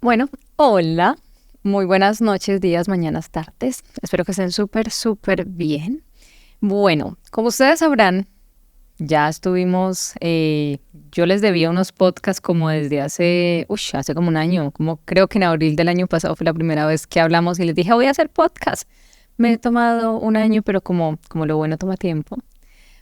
Bueno, hola, muy buenas noches, días, mañanas, tardes. Espero que estén súper bien. Bueno, como ustedes sabrán, ya estuvimos, yo les debía unos podcasts como desde hace como un año, como creo que en abril del año pasado fue la primera vez que hablamos y les dije, voy a hacer podcast. Me he tomado un año, pero como lo bueno toma tiempo.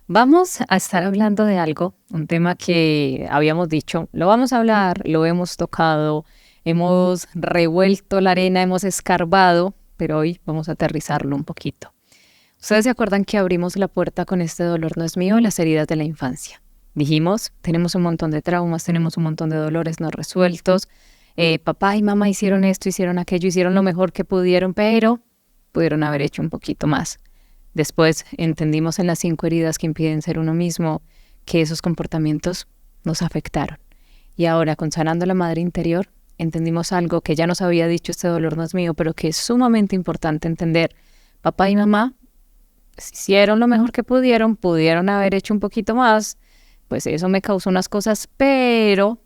Vamos a estar hablando de algo, un tema que habíamos dicho, lo vamos a hablar, lo hemos tocado, hemos revuelto la arena, hemos escarbado, pero hoy vamos a aterrizarlo un poquito. ¿Ustedes se acuerdan que abrimos la puerta con este dolor no es mío, las heridas de la infancia? Dijimos, tenemos un montón de traumas, tenemos un montón de dolores no resueltos, papá y mamá hicieron esto, hicieron aquello, hicieron lo mejor que pudieron, pero pudieron haber hecho un poquito más. Después entendimos en las 5 heridas que impiden ser uno mismo que esos comportamientos nos afectaron. Y ahora, con Sanando la Madre Interior, entendimos algo que ya nos había dicho este dolor no es mío, pero que es sumamente importante entender. Papá y mamá hicieron lo mejor que pudieron haber hecho un poquito más, pues eso me causó unas cosas, pero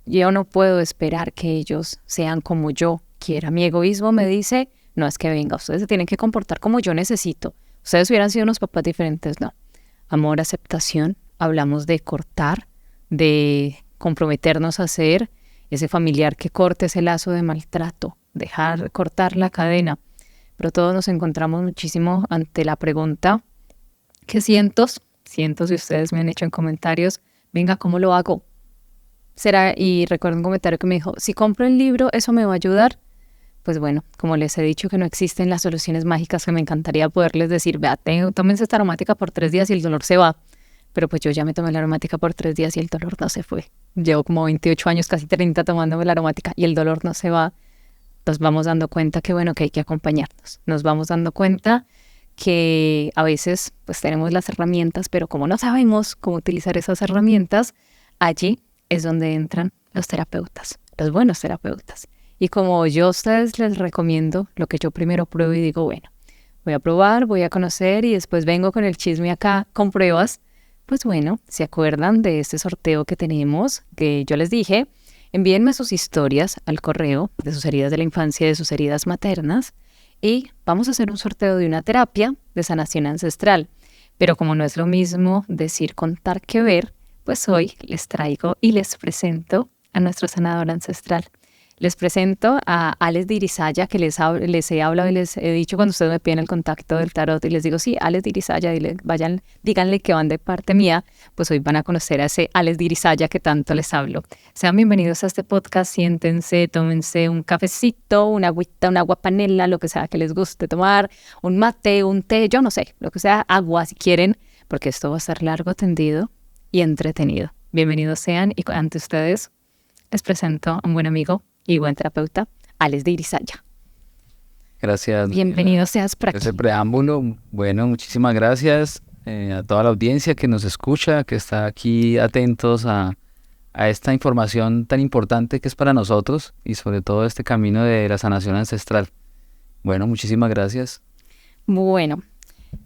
yo no puedo esperar que ellos sean como yo quiera. Mi egoísmo me dice, no es que venga, ustedes se tienen que comportar como yo necesito. Ustedes hubieran sido unos papás diferentes, no. Amor, aceptación, hablamos de cortar, de comprometernos a ser ese familiar que corte ese lazo de maltrato, dejar cortar la cadena. Pero todos nos encontramos muchísimo ante la pregunta que cientos de ustedes me han hecho en comentarios, venga, ¿cómo lo hago? Y recuerdo un comentario que me dijo, si compro el libro, ¿eso me va a ayudar? Pues bueno, como les he dicho que no existen las soluciones mágicas, que me encantaría poderles decir, vea, tómense esta aromática por 3 días y el dolor se va. Pero pues yo ya me tomé la aromática por 3 días y el dolor no se fue. Llevo como 28 años, casi 30 tomándome la aromática y el dolor no se va. Nos vamos dando cuenta que bueno, que hay que acompañarnos. Nos vamos dando cuenta que a veces pues tenemos las herramientas, pero como no sabemos cómo utilizar esas herramientas, allí es donde entran los terapeutas, los buenos terapeutas. Y como yo a ustedes les recomiendo lo que yo primero pruebo y digo, bueno, voy a probar, voy a conocer y después vengo con el chisme acá con pruebas, pues bueno, ¿se acuerdan de este sorteo que tenemos? Que yo les dije, envíenme sus historias al correo de sus heridas de la infancia, de sus heridas maternas y vamos a hacer un sorteo de una terapia de sanación ancestral. Pero como no es lo mismo decir, contar que ver, pues hoy les traigo y les presento a nuestro sanador ancestral. Les presento a Alex de Irizaya, que les he hablado y les he dicho cuando ustedes me piden el contacto del tarot y les digo, sí, Alex de Irizaya, díganle que van de parte mía, pues hoy van a conocer a ese Alex de Irizaya que tanto les hablo. Sean bienvenidos a este podcast, siéntense, tómense un cafecito, una agüita, una agua panela, lo que sea que les guste tomar, un mate, un té, yo no sé, lo que sea, agua si quieren, porque esto va a ser largo, tendido y entretenido. Bienvenidos sean y ante ustedes les presento a un buen amigo y buen terapeuta, Alex de Irizaya. Gracias. Bienvenido seas por aquí. Ese preámbulo, bueno, muchísimas gracias a toda la audiencia que nos escucha, que está aquí atentos a esta información tan importante que es para nosotros y sobre todo este camino de la sanación ancestral. Bueno, muchísimas gracias. Bueno,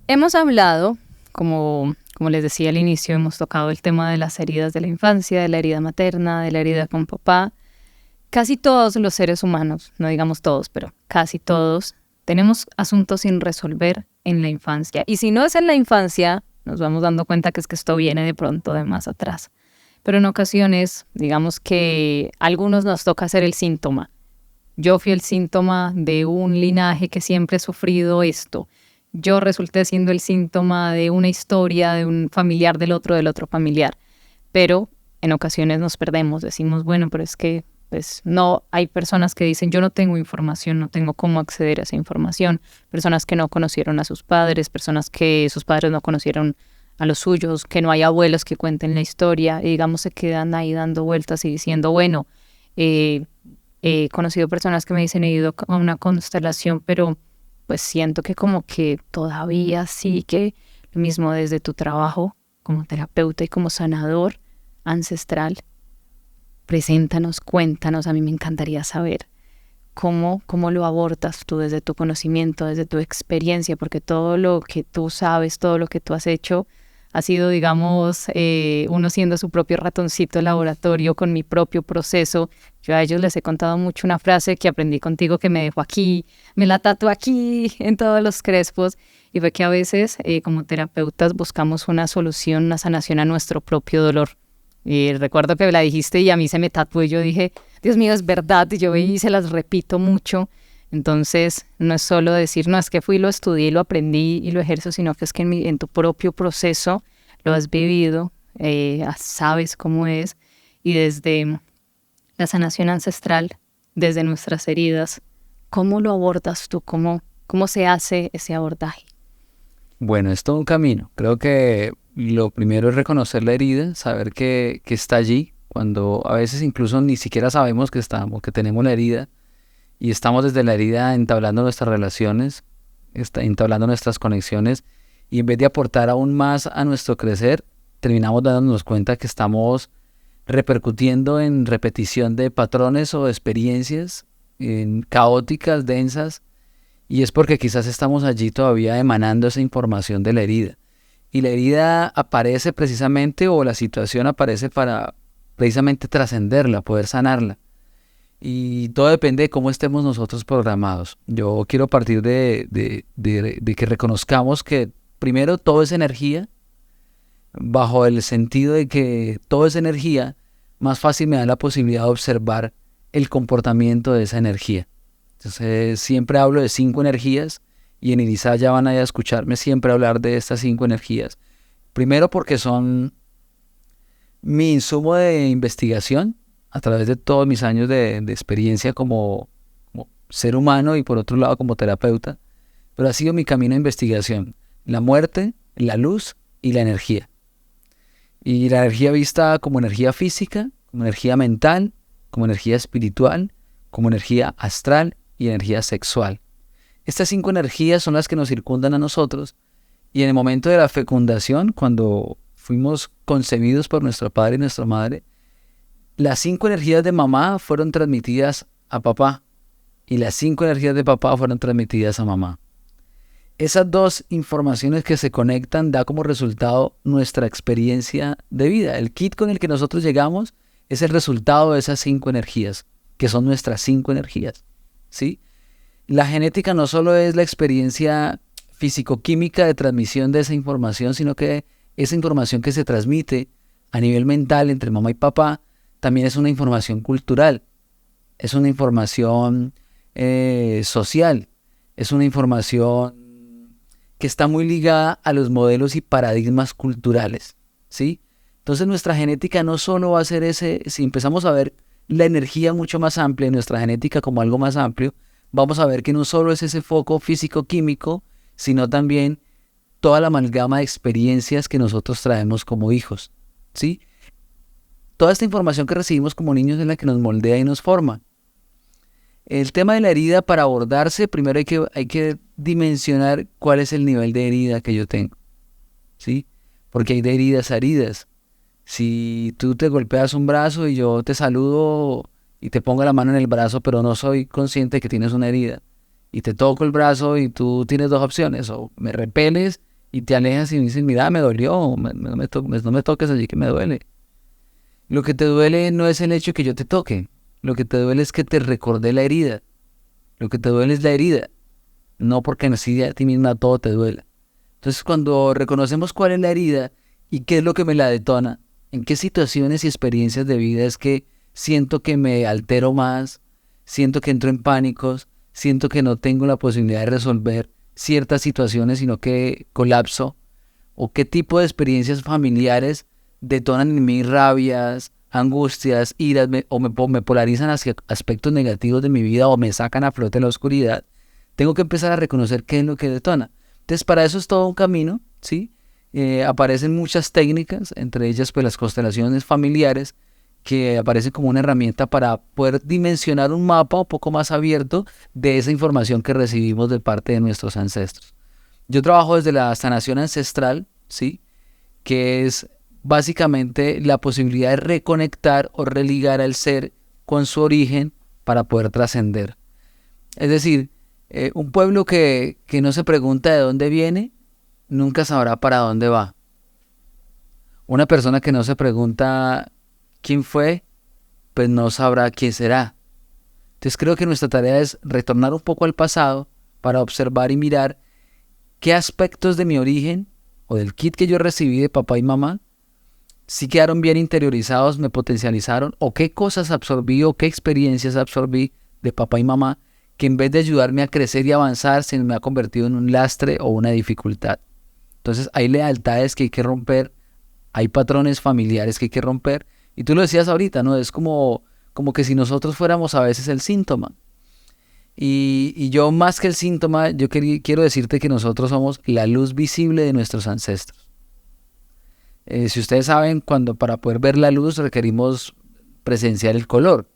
hemos hablado, como les decía al inicio, hemos tocado el tema de las heridas de la infancia, de la herida materna, de la herida con papá. Casi todos los seres humanos, no digamos todos, pero casi todos, tenemos asuntos sin resolver en la infancia. Y si no es en la infancia, nos vamos dando cuenta que es que esto viene de pronto de más atrás. Pero en ocasiones, digamos que a algunos nos toca ser el síntoma. Yo fui el síntoma de un linaje que siempre he sufrido esto. Yo resulté siendo el síntoma de una historia de un familiar del otro familiar. Pero en ocasiones nos perdemos, decimos, bueno, pero es que pues no, hay personas que dicen yo no tengo información, no tengo cómo acceder a esa información, personas que no conocieron a sus padres, personas que sus padres no conocieron a los suyos, que no hay abuelos que cuenten la historia y digamos se quedan ahí dando vueltas y diciendo bueno, he conocido personas que me dicen he ido a una constelación pero pues siento que como que todavía sí que lo mismo desde tu trabajo como terapeuta y como sanador ancestral. Preséntanos, cuéntanos, a mí me encantaría saber cómo lo abordas tú desde tu conocimiento, desde tu experiencia, porque todo lo que tú sabes, todo lo que tú has hecho, ha sido, digamos, uno siendo su propio ratoncito de laboratorio con mi propio proceso. Yo a ellos les he contado mucho una frase que aprendí contigo que me dejó aquí, me la tatué aquí en todos los crespos, y fue que a veces como terapeutas buscamos una solución, una sanación a nuestro propio dolor. Y recuerdo que me la dijiste y a mí se me tatuó y yo dije, Dios mío, es verdad, y yo y se las repito mucho. Entonces, no es solo decir, no, es que fui, lo estudié, lo aprendí y lo ejerzo, sino que es que en tu propio proceso lo has vivido, sabes cómo es, y desde la sanación ancestral, desde nuestras heridas, ¿cómo lo abordas tú? ¿Cómo se hace ese abordaje? Bueno, es todo un camino. Creo que lo primero es reconocer la herida, saber que está allí, cuando a veces incluso ni siquiera sabemos que estamos, que tenemos la herida, y estamos desde la herida entablando nuestras relaciones, entablando nuestras conexiones, y en vez de aportar aún más a nuestro crecer, terminamos dándonos cuenta que estamos repercutiendo en repetición de patrones o experiencias caóticas, densas, y es porque quizás estamos allí todavía emanando esa información de la herida. Y la herida aparece precisamente, o la situación aparece para precisamente trascenderla, poder sanarla. Y todo depende de cómo estemos nosotros programados. Yo quiero partir de que reconozcamos que primero todo es energía, bajo el sentido de que todo es energía, más fácil me da la posibilidad de observar el comportamiento de esa energía. Entonces siempre hablo de 5 energías, y en Irizá ya van a escucharme siempre hablar de estas 5 energías. Primero porque son mi insumo de investigación a través de todos mis años de experiencia como ser humano, y por otro lado como terapeuta, pero ha sido mi camino de investigación: la muerte, la luz y la energía. Y la energía vista como energía física, como energía mental, como energía espiritual, como energía astral y energía sexual. Estas 5 energías son las que nos circundan a nosotros, y en el momento de la fecundación, cuando fuimos concebidos por nuestro padre y nuestra madre, las 5 energías de mamá fueron transmitidas a papá, y las 5 energías de papá fueron transmitidas a mamá. Esas 2 informaciones que se conectan da como resultado nuestra experiencia de vida. El kit con el que nosotros llegamos es el resultado de esas 5 energías, que son nuestras 5 energías, ¿sí? La genética no solo es la experiencia físico-química de transmisión de esa información, sino que esa información que se transmite a nivel mental entre mamá y papá también es una información cultural, es una información social, es una información que está muy ligada a los modelos y paradigmas culturales, ¿sí? Entonces nuestra genética no solo va a ser si empezamos a ver la energía mucho más amplia, nuestra genética como algo más amplio, vamos a ver que no solo es ese foco físico-químico, sino también toda la amalgama de experiencias que nosotros traemos como hijos, ¿sí? Toda esta información que recibimos como niños es la que nos moldea y nos forma. El tema de la herida, para abordarse, primero hay que dimensionar cuál es el nivel de herida que yo tengo, ¿sí? Porque hay de heridas a heridas. Si tú te golpeas un brazo y yo te saludo y te pongo la mano en el brazo, pero no soy consciente de que tienes una herida, y te toco el brazo, y tú tienes 2 opciones: o me repeles y te alejas y me dices, mira, me dolió, o no me toques allí que me duele. Lo que te duele no es el hecho de que yo te toque, lo que te duele es que te recordé la herida. Lo que te duele es la herida, no porque en sí a ti misma todo te duela. Entonces, cuando reconocemos cuál es la herida y qué es lo que me la detona, en qué situaciones y experiencias de vida es que siento que me altero más, siento que entro en pánicos, siento que no tengo la posibilidad de resolver ciertas situaciones, sino que colapso, o qué tipo de experiencias familiares detonan en mí rabias, angustias, iras, o me polarizan hacia aspectos negativos de mi vida, o me sacan a flote la oscuridad. Tengo que empezar a reconocer qué es lo que detona. Entonces, para eso es todo un camino, ¿sí? Aparecen muchas técnicas, entre ellas pues las constelaciones familiares, que aparecen como una herramienta para poder dimensionar un mapa un poco más abierto de esa información que recibimos de parte de nuestros ancestros. Yo trabajo desde la sanación ancestral, ¿sí? Que es básicamente la posibilidad de reconectar o religar al ser con su origen para poder trascender. Es decir, un pueblo que no se pregunta de dónde viene, nunca sabrá para dónde va, Una persona que no se pregunta quién fue, pues no sabrá quién será. Entonces creo que nuestra tarea es retornar un poco al pasado para observar y mirar qué aspectos de mi origen o del kit que yo recibí de papá y mamá sí quedaron bien interiorizados, me potencializaron, o qué cosas absorbí o qué experiencias absorbí de papá y mamá que en vez de ayudarme a crecer y avanzar se me ha convertido en un lastre o una dificultad. Entonces hay lealtades que hay que romper, hay patrones familiares que hay que romper, y tú lo decías ahorita, ¿no? Es como que si nosotros fuéramos a veces el síntoma. Y yo más que el síntoma, yo quiero decirte que nosotros somos la luz visible de nuestros ancestros. Si ustedes saben, cuando para poder ver la luz requerimos presenciar el color.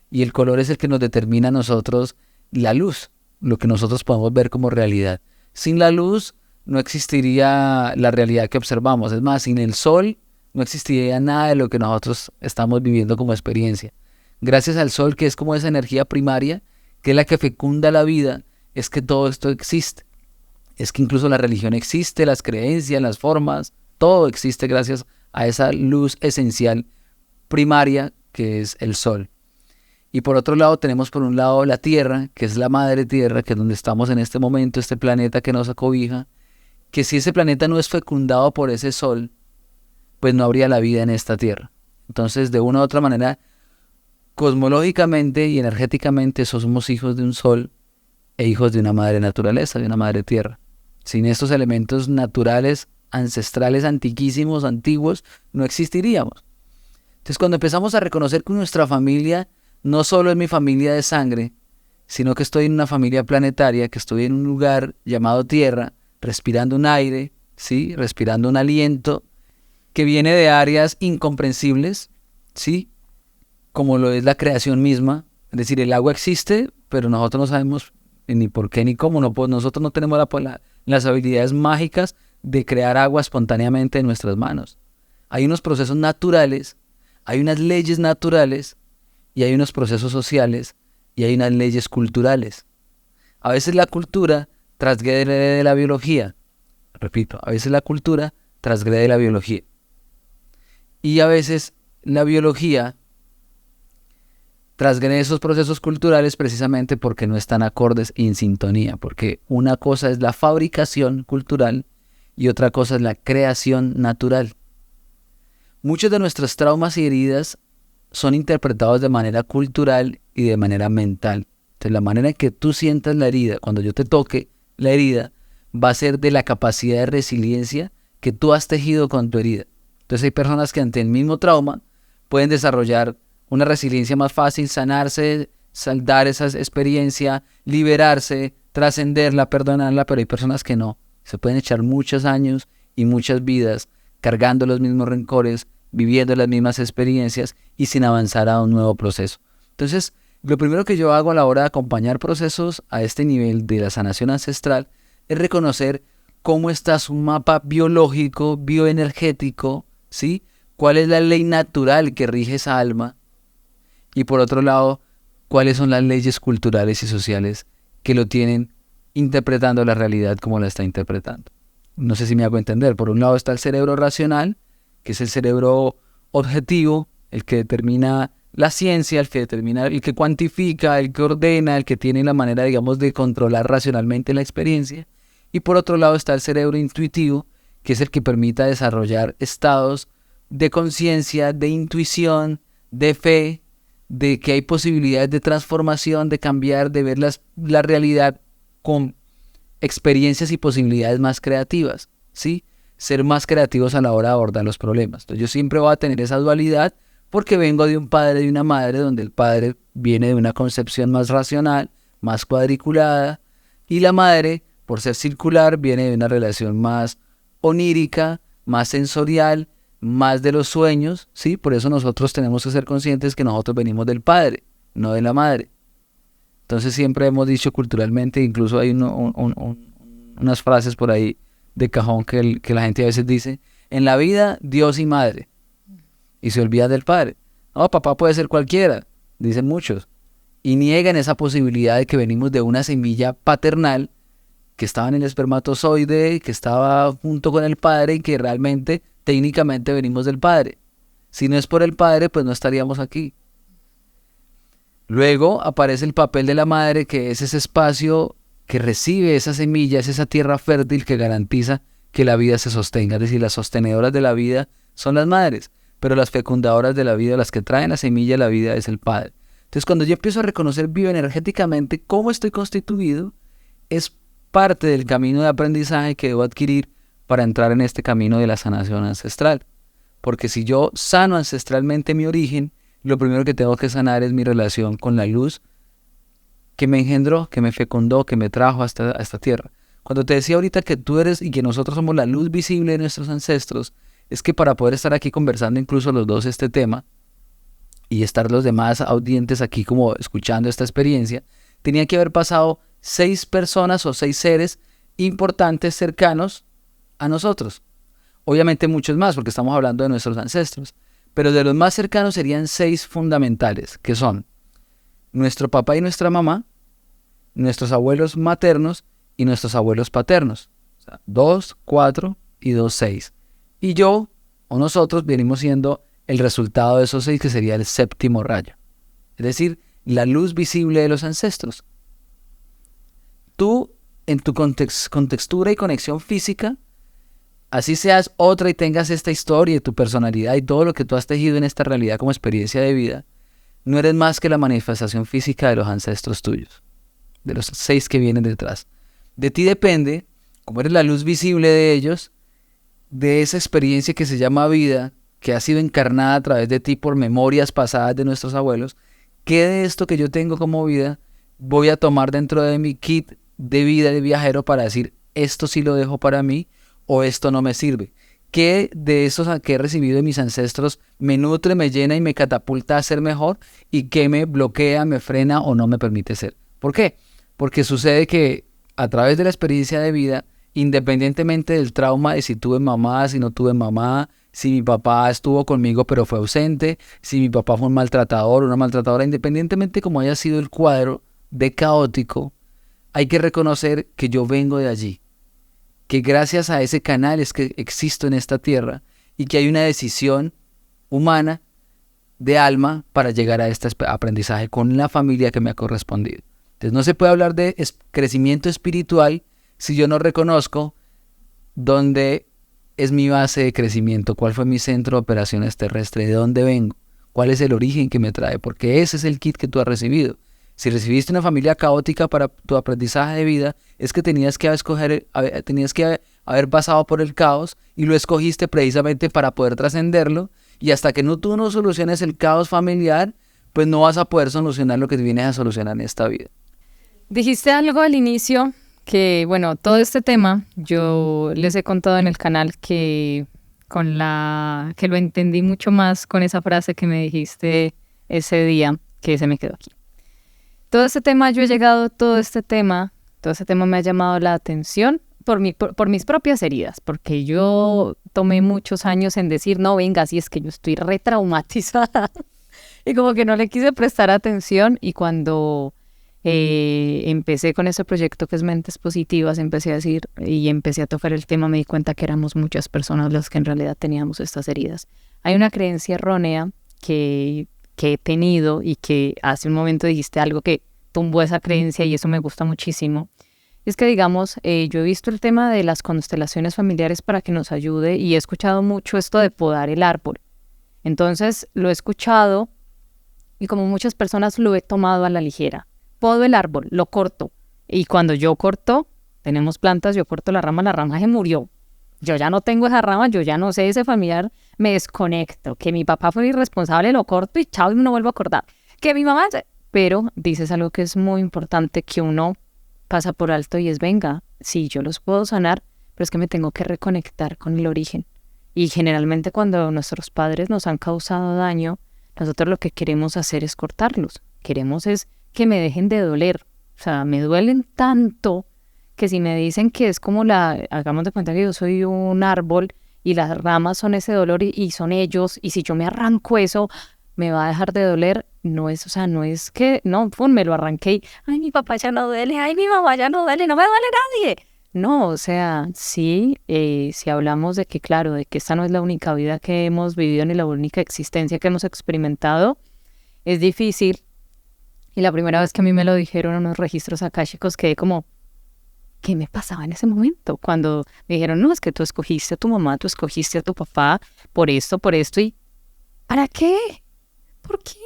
Y el color es el que nos determina a nosotros la luz, lo que nosotros podemos ver como realidad. Sin la luz no existiría la realidad que observamos. Es más, sin el sol no existiría nada de lo que nosotros estamos viviendo como experiencia. Gracias al sol, que es como esa energía primaria, que es la que fecunda la vida, es que todo esto existe. Es que incluso la religión existe, las creencias, las formas, todo existe gracias a esa luz esencial primaria que es el sol. Y por otro lado tenemos por un lado la Tierra, que es la madre Tierra, que es donde estamos en este momento, este planeta que nos acobija, que si ese planeta no es fecundado por ese sol, pues no habría la vida en esta Tierra. Entonces, de una u otra manera, cosmológicamente y energéticamente somos hijos de un sol e hijos de una madre naturaleza, de una madre Tierra. Sin estos elementos naturales, ancestrales, antiquísimos, antiguos, no existiríamos. Entonces, cuando empezamos a reconocer que nuestra familia no solo es mi familia de sangre, sino que estoy en una familia planetaria, que estoy en un lugar llamado Tierra, respirando un aire, ¿sí? Respirando un aliento que viene de áreas incomprensibles, ¿sí? Como lo es la creación misma. Es decir, el agua existe, pero nosotros no sabemos ni por qué ni cómo. Nosotros no tenemos las habilidades mágicas de crear agua espontáneamente en nuestras manos. Hay unos procesos naturales, hay unas leyes naturales, y hay unos procesos sociales, y hay unas leyes culturales. A veces la cultura transgrede la biología. Repito, a veces la cultura transgrede la biología. Y a veces la biología transgrede esos procesos culturales precisamente porque no están acordes y en sintonía. Porque una cosa es la fabricación cultural y otra cosa es la creación natural. Muchos de nuestros traumas y heridas son interpretados de manera cultural y de manera mental. Entonces, la manera en que tú sientas la herida, cuando yo te toque la herida, va a ser de la capacidad de resiliencia que tú has tejido con tu herida. Entonces, hay personas que ante el mismo trauma pueden desarrollar una resiliencia más fácil, sanarse, saldar esa experiencia, liberarse, trascenderla, perdonarla, pero hay personas que no. Se pueden echar muchos años y muchas vidas cargando los mismos rencores, viviendo las mismas experiencias y sin avanzar a un nuevo proceso. Entonces, lo primero que yo hago a la hora de acompañar procesos a este nivel de la sanación ancestral es reconocer cómo está su mapa biológico, bioenergético, ¿sí? ¿Cuál es la ley natural que rige esa alma? Y por otro lado, ¿cuáles son las leyes culturales y sociales que lo tienen interpretando la realidad como la está interpretando? No sé si me hago entender. Por un lado está el cerebro racional, que es el cerebro objetivo, el que determina la ciencia, el que determina, el que cuantifica, el que ordena, el que tiene la manera, digamos, de controlar racionalmente la experiencia. Y por otro lado está el cerebro intuitivo, que es el que permite desarrollar estados de conciencia, de intuición, de fe, de que hay posibilidades de transformación, de cambiar, de ver la realidad con experiencias y posibilidades más creativas, ¿sí? Ser más creativos a la hora de abordar los problemas. Entonces yo siempre voy a tener esa dualidad porque vengo de un padre y una madre donde el padre viene de una concepción más racional, más cuadriculada, y la madre, por ser circular, viene de una relación más onírica, más sensorial, más de los sueños, ¿sí? Por eso nosotros tenemos que ser conscientes que nosotros venimos del padre, no de la madre. Entonces siempre hemos dicho culturalmente, incluso hay unas frases por ahí de cajón que la gente a veces dice, en la vida Dios y madre, y se olvida del padre. No, papá puede ser cualquiera, dicen muchos, y niegan esa posibilidad de que venimos de una semilla paternal que estaba en el espermatozoide, que estaba junto con el padre y que realmente técnicamente venimos del Padre. Si no es por el Padre, pues no estaríamos aquí. Luego aparece el papel de la madre, que es ese espacio que recibe esas semillas, esa tierra fértil que garantiza que la vida se sostenga. Es decir, las sostenedoras de la vida son las madres, pero las fecundadoras de la vida, las que traen la semilla de la vida, es el Padre. Entonces, cuando yo empiezo a reconocer bioenergéticamente cómo estoy constituido, es parte del camino de aprendizaje que debo adquirir para entrar en este camino de la sanación ancestral. Porque si yo sano ancestralmente mi origen, lo primero que tengo que sanar es mi relación con la luz que me engendró, que me fecundó, que me trajo a esta tierra. Cuando te decía ahorita que tú eres y que nosotros somos la luz visible de nuestros ancestros, es que para poder estar aquí conversando incluso los dos este tema y estar los demás audientes aquí como escuchando esta experiencia, tenía que haber pasado 6 personas o 6 seres importantes cercanos a nosotros. Obviamente muchos más, porque estamos hablando de nuestros ancestros, pero de los más cercanos serían 6 fundamentales, que son nuestro papá y nuestra mamá, nuestros abuelos maternos y nuestros abuelos paternos. O sea, 2, 4 y 2, 6. Y yo o nosotros venimos siendo el resultado de esos 6, que sería el 7º rayo. Es decir, la luz visible de los ancestros. Tú, en tu contextura y conexión física, así seas otra y tengas esta historia y tu personalidad y todo lo que tú has tejido en esta realidad como experiencia de vida, no eres más que la manifestación física de los ancestros tuyos, de los 6 que vienen detrás. De ti depende, como eres la luz visible de ellos, de esa experiencia que se llama vida, que ha sido encarnada a través de ti por memorias pasadas de nuestros abuelos, ¿qué de esto que yo tengo como vida voy a tomar dentro de mi kit de vida de viajero para decir, esto sí lo dejo para mí o esto no me sirve? ¿Qué de esos que he recibido de mis ancestros me nutre, me llena y me catapulta a ser mejor? ¿Y qué me bloquea, me frena o no me permite ser? ¿Por qué? Porque sucede que a través de la experiencia de vida, independientemente del trauma de si tuve mamá, si no tuve mamá, si mi papá estuvo conmigo pero fue ausente, si mi papá fue un maltratador o una maltratadora, independientemente como haya sido el cuadro de caótico, hay que reconocer que yo vengo de allí, que gracias a ese canal es que existo en esta tierra y que hay una decisión humana de alma para llegar a este aprendizaje con la familia que me ha correspondido. Entonces no se puede hablar de crecimiento espiritual si yo no reconozco dónde es mi base de crecimiento, cuál fue mi centro de operaciones terrestres, de dónde vengo, cuál es el origen que me trae, porque ese es el kit que tú has recibido. Si recibiste una familia caótica para tu aprendizaje de vida, es que tenías que haber pasado por el caos y lo escogiste precisamente para poder trascenderlo, y hasta que tú no soluciones el caos familiar, pues no vas a poder solucionar lo que vienes a solucionar en esta vida. Dijiste algo al inicio que, bueno, todo este tema yo les he contado en el canal que lo entendí mucho más con esa frase que me dijiste ese día, que se me quedó aquí. Todo este tema me ha llamado la atención por mis propias heridas, porque yo tomé muchos años en decir, no, venga, si es que yo estoy retraumatizada. Y como que no le quise prestar atención, y cuando empecé con ese proyecto que es Mentes Positivas, empecé a decir y empecé a tocar el tema, me di cuenta que éramos muchas personas las que en realidad teníamos estas heridas. Hay una creencia errónea que he tenido y que hace un momento dijiste algo que tumbó esa creencia y eso me gusta muchísimo. Es que, digamos, yo he visto el tema de las constelaciones familiares para que nos ayude y he escuchado mucho esto de podar el árbol. Entonces lo he escuchado y como muchas personas lo he tomado a la ligera. Podo el árbol, lo corto, y cuando yo corto, tenemos plantas, yo corto la rama se murió. Yo ya no tengo esa rama, yo ya no sé ese familiar, me desconecto. Que mi papá fue irresponsable, lo corto y chao, y no vuelvo a acordar. Que mi mamá... Pero dices algo que es muy importante que uno pasa por alto y es, venga, sí, yo los puedo sanar, pero es que me tengo que reconectar con el origen. Y generalmente cuando nuestros padres nos han causado daño, nosotros lo que queremos hacer es cortarlos. Queremos es que me dejen de doler. O sea, me duelen tanto que si me dicen que es como hagamos de cuenta que yo soy un árbol y las ramas son ese dolor y son ellos, y si yo me arranco eso, me va a dejar de doler. No es que, no, me lo arranqué y, ay, mi papá ya no duele, ay, mi mamá ya no duele, no me duele nadie. No, o sea, sí, si hablamos de que, claro, de que esta no es la única vida que hemos vivido ni la única existencia que hemos experimentado, es difícil. Y la primera vez que a mí me lo dijeron unos registros akáshicos, quedé como, ¿qué me pasaba en ese momento? Cuando me dijeron, no, es que tú escogiste a tu mamá, tú escogiste a tu papá por esto, y ¿para qué? ¿Por qué?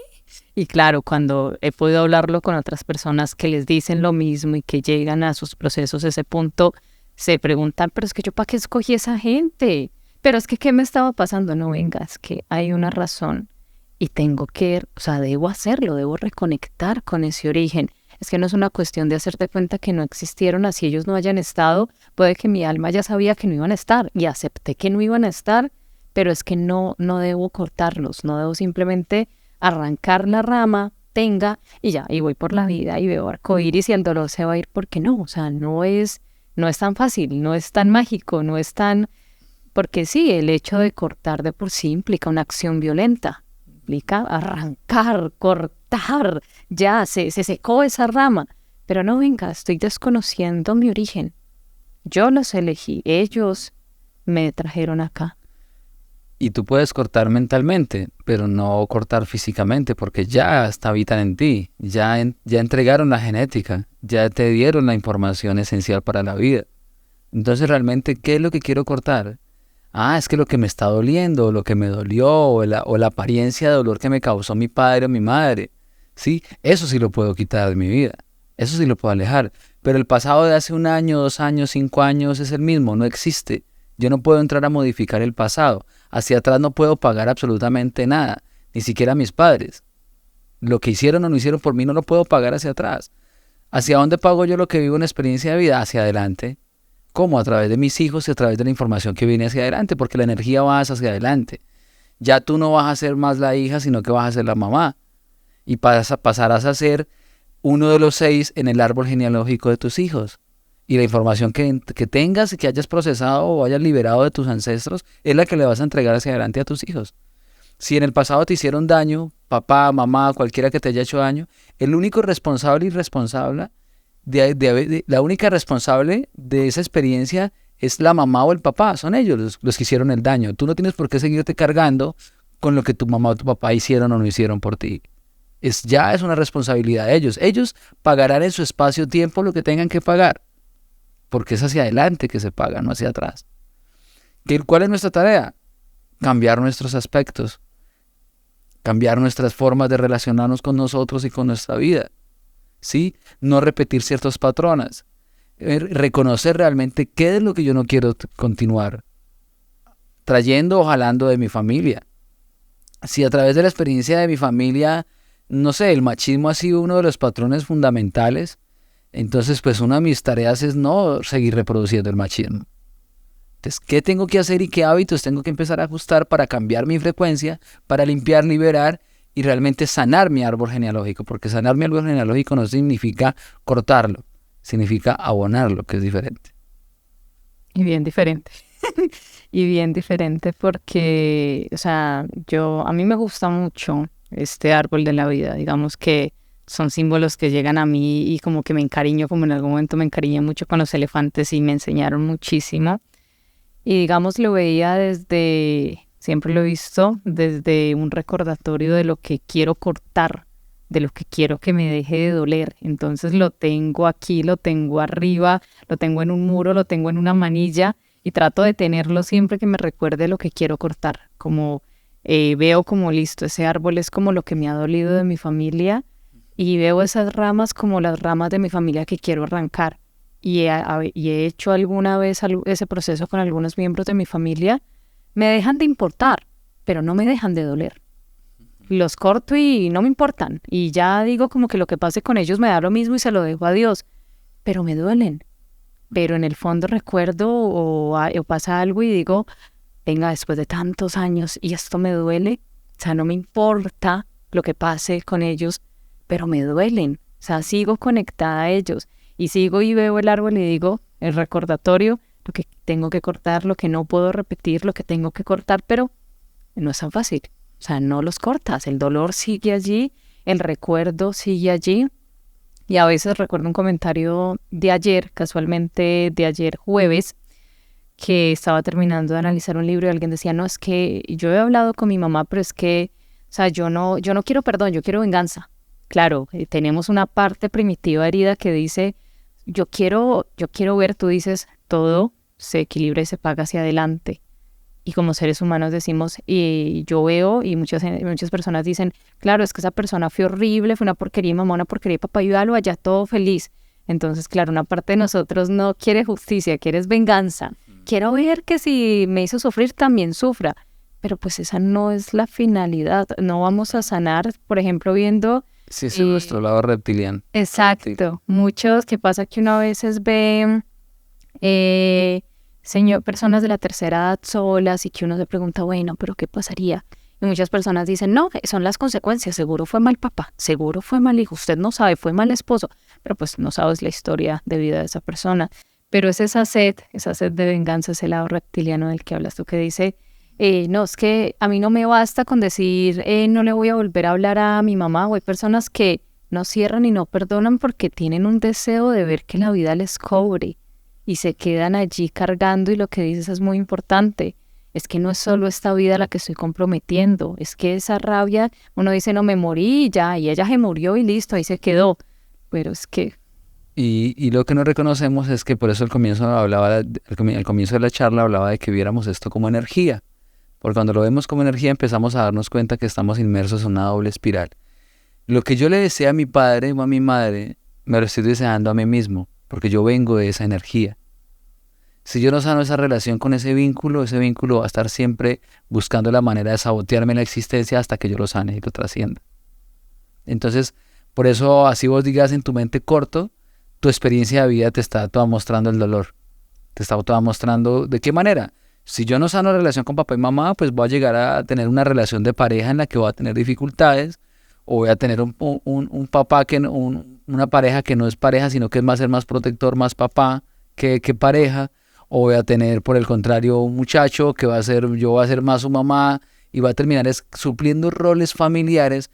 Y claro, cuando he podido hablarlo con otras personas que les dicen lo mismo y que llegan a sus procesos a ese punto, se preguntan, pero es que yo para qué escogí esa gente, pero es que ¿qué me estaba pasando? No, venga, es que hay una razón y tengo que, o sea, debo hacerlo, debo reconectar con ese origen. Es que no es una cuestión de hacerte cuenta que no existieron, así ellos no hayan estado, puede que mi alma ya sabía que no iban a estar y acepté que no iban a estar, pero es que no debo cortarlos, no debo simplemente arrancar la rama, tenga, y ya, y voy por la vida y veo arcoíris y el dolor se va a ir porque no, o sea, no es tan fácil, no es tan mágico, no es tan, porque sí, el hecho de cortar de por sí implica una acción violenta, implica arrancar, cortar, ya, se secó esa rama, pero no venga, estoy desconociendo mi origen, yo los elegí, ellos me trajeron acá. Y tú puedes cortar mentalmente, pero no cortar físicamente, porque ya habitan en ti, ya entregaron la genética, ya te dieron la información esencial para la vida. Entonces, realmente, ¿qué es lo que quiero cortar? Ah, es que lo que me está doliendo, o lo que me dolió, o la apariencia de dolor que me causó mi padre o mi madre. Sí, eso sí lo puedo quitar de mi vida. Eso sí lo puedo alejar. Pero el pasado de hace 1 año, 2 años, 5 años es el mismo, no existe. Yo no puedo entrar a modificar el pasado. Hacia atrás no puedo pagar absolutamente nada, ni siquiera mis padres. Lo que hicieron o no hicieron por mí no lo puedo pagar hacia atrás. ¿Hacia dónde pago yo lo que vivo en experiencia de vida? Hacia adelante. ¿Cómo? A través de mis hijos y a través de la información que viene hacia adelante, porque la energía va hacia adelante. Ya tú no vas a ser más la hija, sino que vas a ser la mamá. Y pasarás a ser uno de los 6 en el árbol genealógico de tus hijos. Y la información que tengas y que hayas procesado o hayas liberado de tus ancestros es la que le vas a entregar hacia adelante a tus hijos. Si en el pasado te hicieron daño, papá, mamá, cualquiera que te haya hecho daño, el único responsable y responsable, la única responsable de esa experiencia es la mamá o el papá, son ellos los que hicieron el daño. Tú no tienes por qué seguirte cargando con lo que tu mamá o tu papá hicieron o no hicieron por ti. Ya es una responsabilidad de ellos. Ellos pagarán en su espacio-tiempo lo que tengan que pagar, porque es hacia adelante que se paga, no hacia atrás. ¿Cuál es nuestra tarea? Cambiar nuestros aspectos, cambiar nuestras formas de relacionarnos con nosotros y con nuestra vida. ¿Sí? No repetir ciertos patrones. Reconocer realmente qué es lo que yo no quiero continuar trayendo o jalando de mi familia. Si a través de la experiencia de mi familia, no sé, el machismo ha sido uno de los patrones fundamentales, entonces pues una de mis tareas es no seguir reproduciendo el machismo. Entonces, ¿qué tengo que hacer y qué hábitos tengo que empezar a ajustar para cambiar mi frecuencia, para limpiar, liberar y realmente sanar mi árbol genealógico? Porque sanar mi árbol genealógico no significa cortarlo, significa abonarlo, que es diferente. Y bien diferente. Y bien diferente porque, o sea, a mí me gusta mucho este árbol de la vida. Digamos que son símbolos que llegan a mí y como que me encariño, como en algún momento me encariñé mucho con los elefantes y me enseñaron muchísimo. Y digamos, lo veía siempre lo he visto, desde un recordatorio de lo que quiero cortar, de lo que quiero que me deje de doler. Entonces lo tengo aquí, lo tengo arriba, lo tengo en un muro, lo tengo en una manilla y trato de tenerlo siempre que me recuerde lo que quiero cortar. Como veo como listo, ese árbol es como lo que me ha dolido de mi familia y veo esas ramas como las ramas de mi familia que quiero arrancar. Y he hecho alguna vez ese proceso con algunos miembros de mi familia, me dejan de importar, pero no me dejan de doler. Los corto y no me importan. Y ya digo como que lo que pase con ellos me da lo mismo y se lo dejo a Dios. Pero me duelen. Pero en el fondo recuerdo o pasa algo y digo, venga, después de tantos años y esto me duele, o sea, no me importa lo que pase con ellos, pero me duelen. O sea, sigo conectada a ellos. Y sigo y veo el árbol y digo, el recordatorio, lo que tengo que cortar, lo que no puedo repetir, lo que tengo que cortar, pero no es tan fácil. O sea, no los cortas, el dolor sigue allí, el recuerdo sigue allí Y a veces recuerdo un comentario de ayer, casualmente de ayer jueves, que estaba terminando de analizar un libro y alguien decía, no, es que yo he hablado con mi mamá, pero es que, o sea, yo no quiero perdón, yo quiero venganza. Claro, tenemos una parte primitiva herida que dice, yo quiero ver, tú dices, todo se equilibra y se paga hacia adelante. Y como seres humanos decimos, y yo veo, y muchas personas dicen, claro, es que esa persona fue horrible, fue una porquería de mamá, una porquería de papá, y lo allá todo feliz. Entonces, claro, una parte de nosotros no quiere justicia, quiere venganza. Quiero ver que si me hizo sufrir, también sufra. Pero pues esa no es la finalidad. No vamos a sanar, por ejemplo, viendo... Sí, ese es nuestro lado reptiliano. Exacto. Muchos, que pasa que uno a veces ve personas de la tercera edad solas y que uno se pregunta, bueno, pero ¿qué pasaría? Y muchas personas dicen, no, son las consecuencias, seguro fue mal papá, seguro fue mal hijo, usted no sabe, fue mal esposo, pero pues no sabes la historia de vida de esa persona. Pero es esa sed de venganza, ese lado reptiliano del que hablas tú, que dice, no, es que a mí no me basta con decir, no le voy a volver a hablar a mi mamá, o hay personas que no cierran y no perdonan porque tienen un deseo de ver que la vida les cobre y se quedan allí cargando, y lo que dices es muy importante. Es que no es solo esta vida la que estoy comprometiendo, es que esa rabia, uno dice, no, me morí y ya, y ella se murió y listo, ahí se quedó. Pero es que... Y lo que no reconocemos es que por eso al comienzo al comienzo de la charla hablaba de que viéramos esto como energía. Porque cuando lo vemos como energía empezamos a darnos cuenta que estamos inmersos en una doble espiral. Lo que yo le deseo a mi padre o a mi madre, me lo estoy deseando a mí mismo, porque yo vengo de esa energía. Si yo no sano esa relación con ese vínculo va a estar siempre buscando la manera de sabotearme la existencia hasta que yo lo sane y lo trascienda. Entonces, por eso, así vos digas en tu mente corto, tu experiencia de vida te está toda mostrando el dolor. Te está toda mostrando de qué manera. Si yo no sano la relación con papá y mamá, pues voy a llegar a tener una relación de pareja en la que voy a tener dificultades, o voy a tener un papá, una pareja que no es pareja, sino que va a ser más protector, más papá que pareja, o voy a tener, por el contrario, un muchacho que yo voy a ser más su mamá, y va a terminar supliendo roles familiares,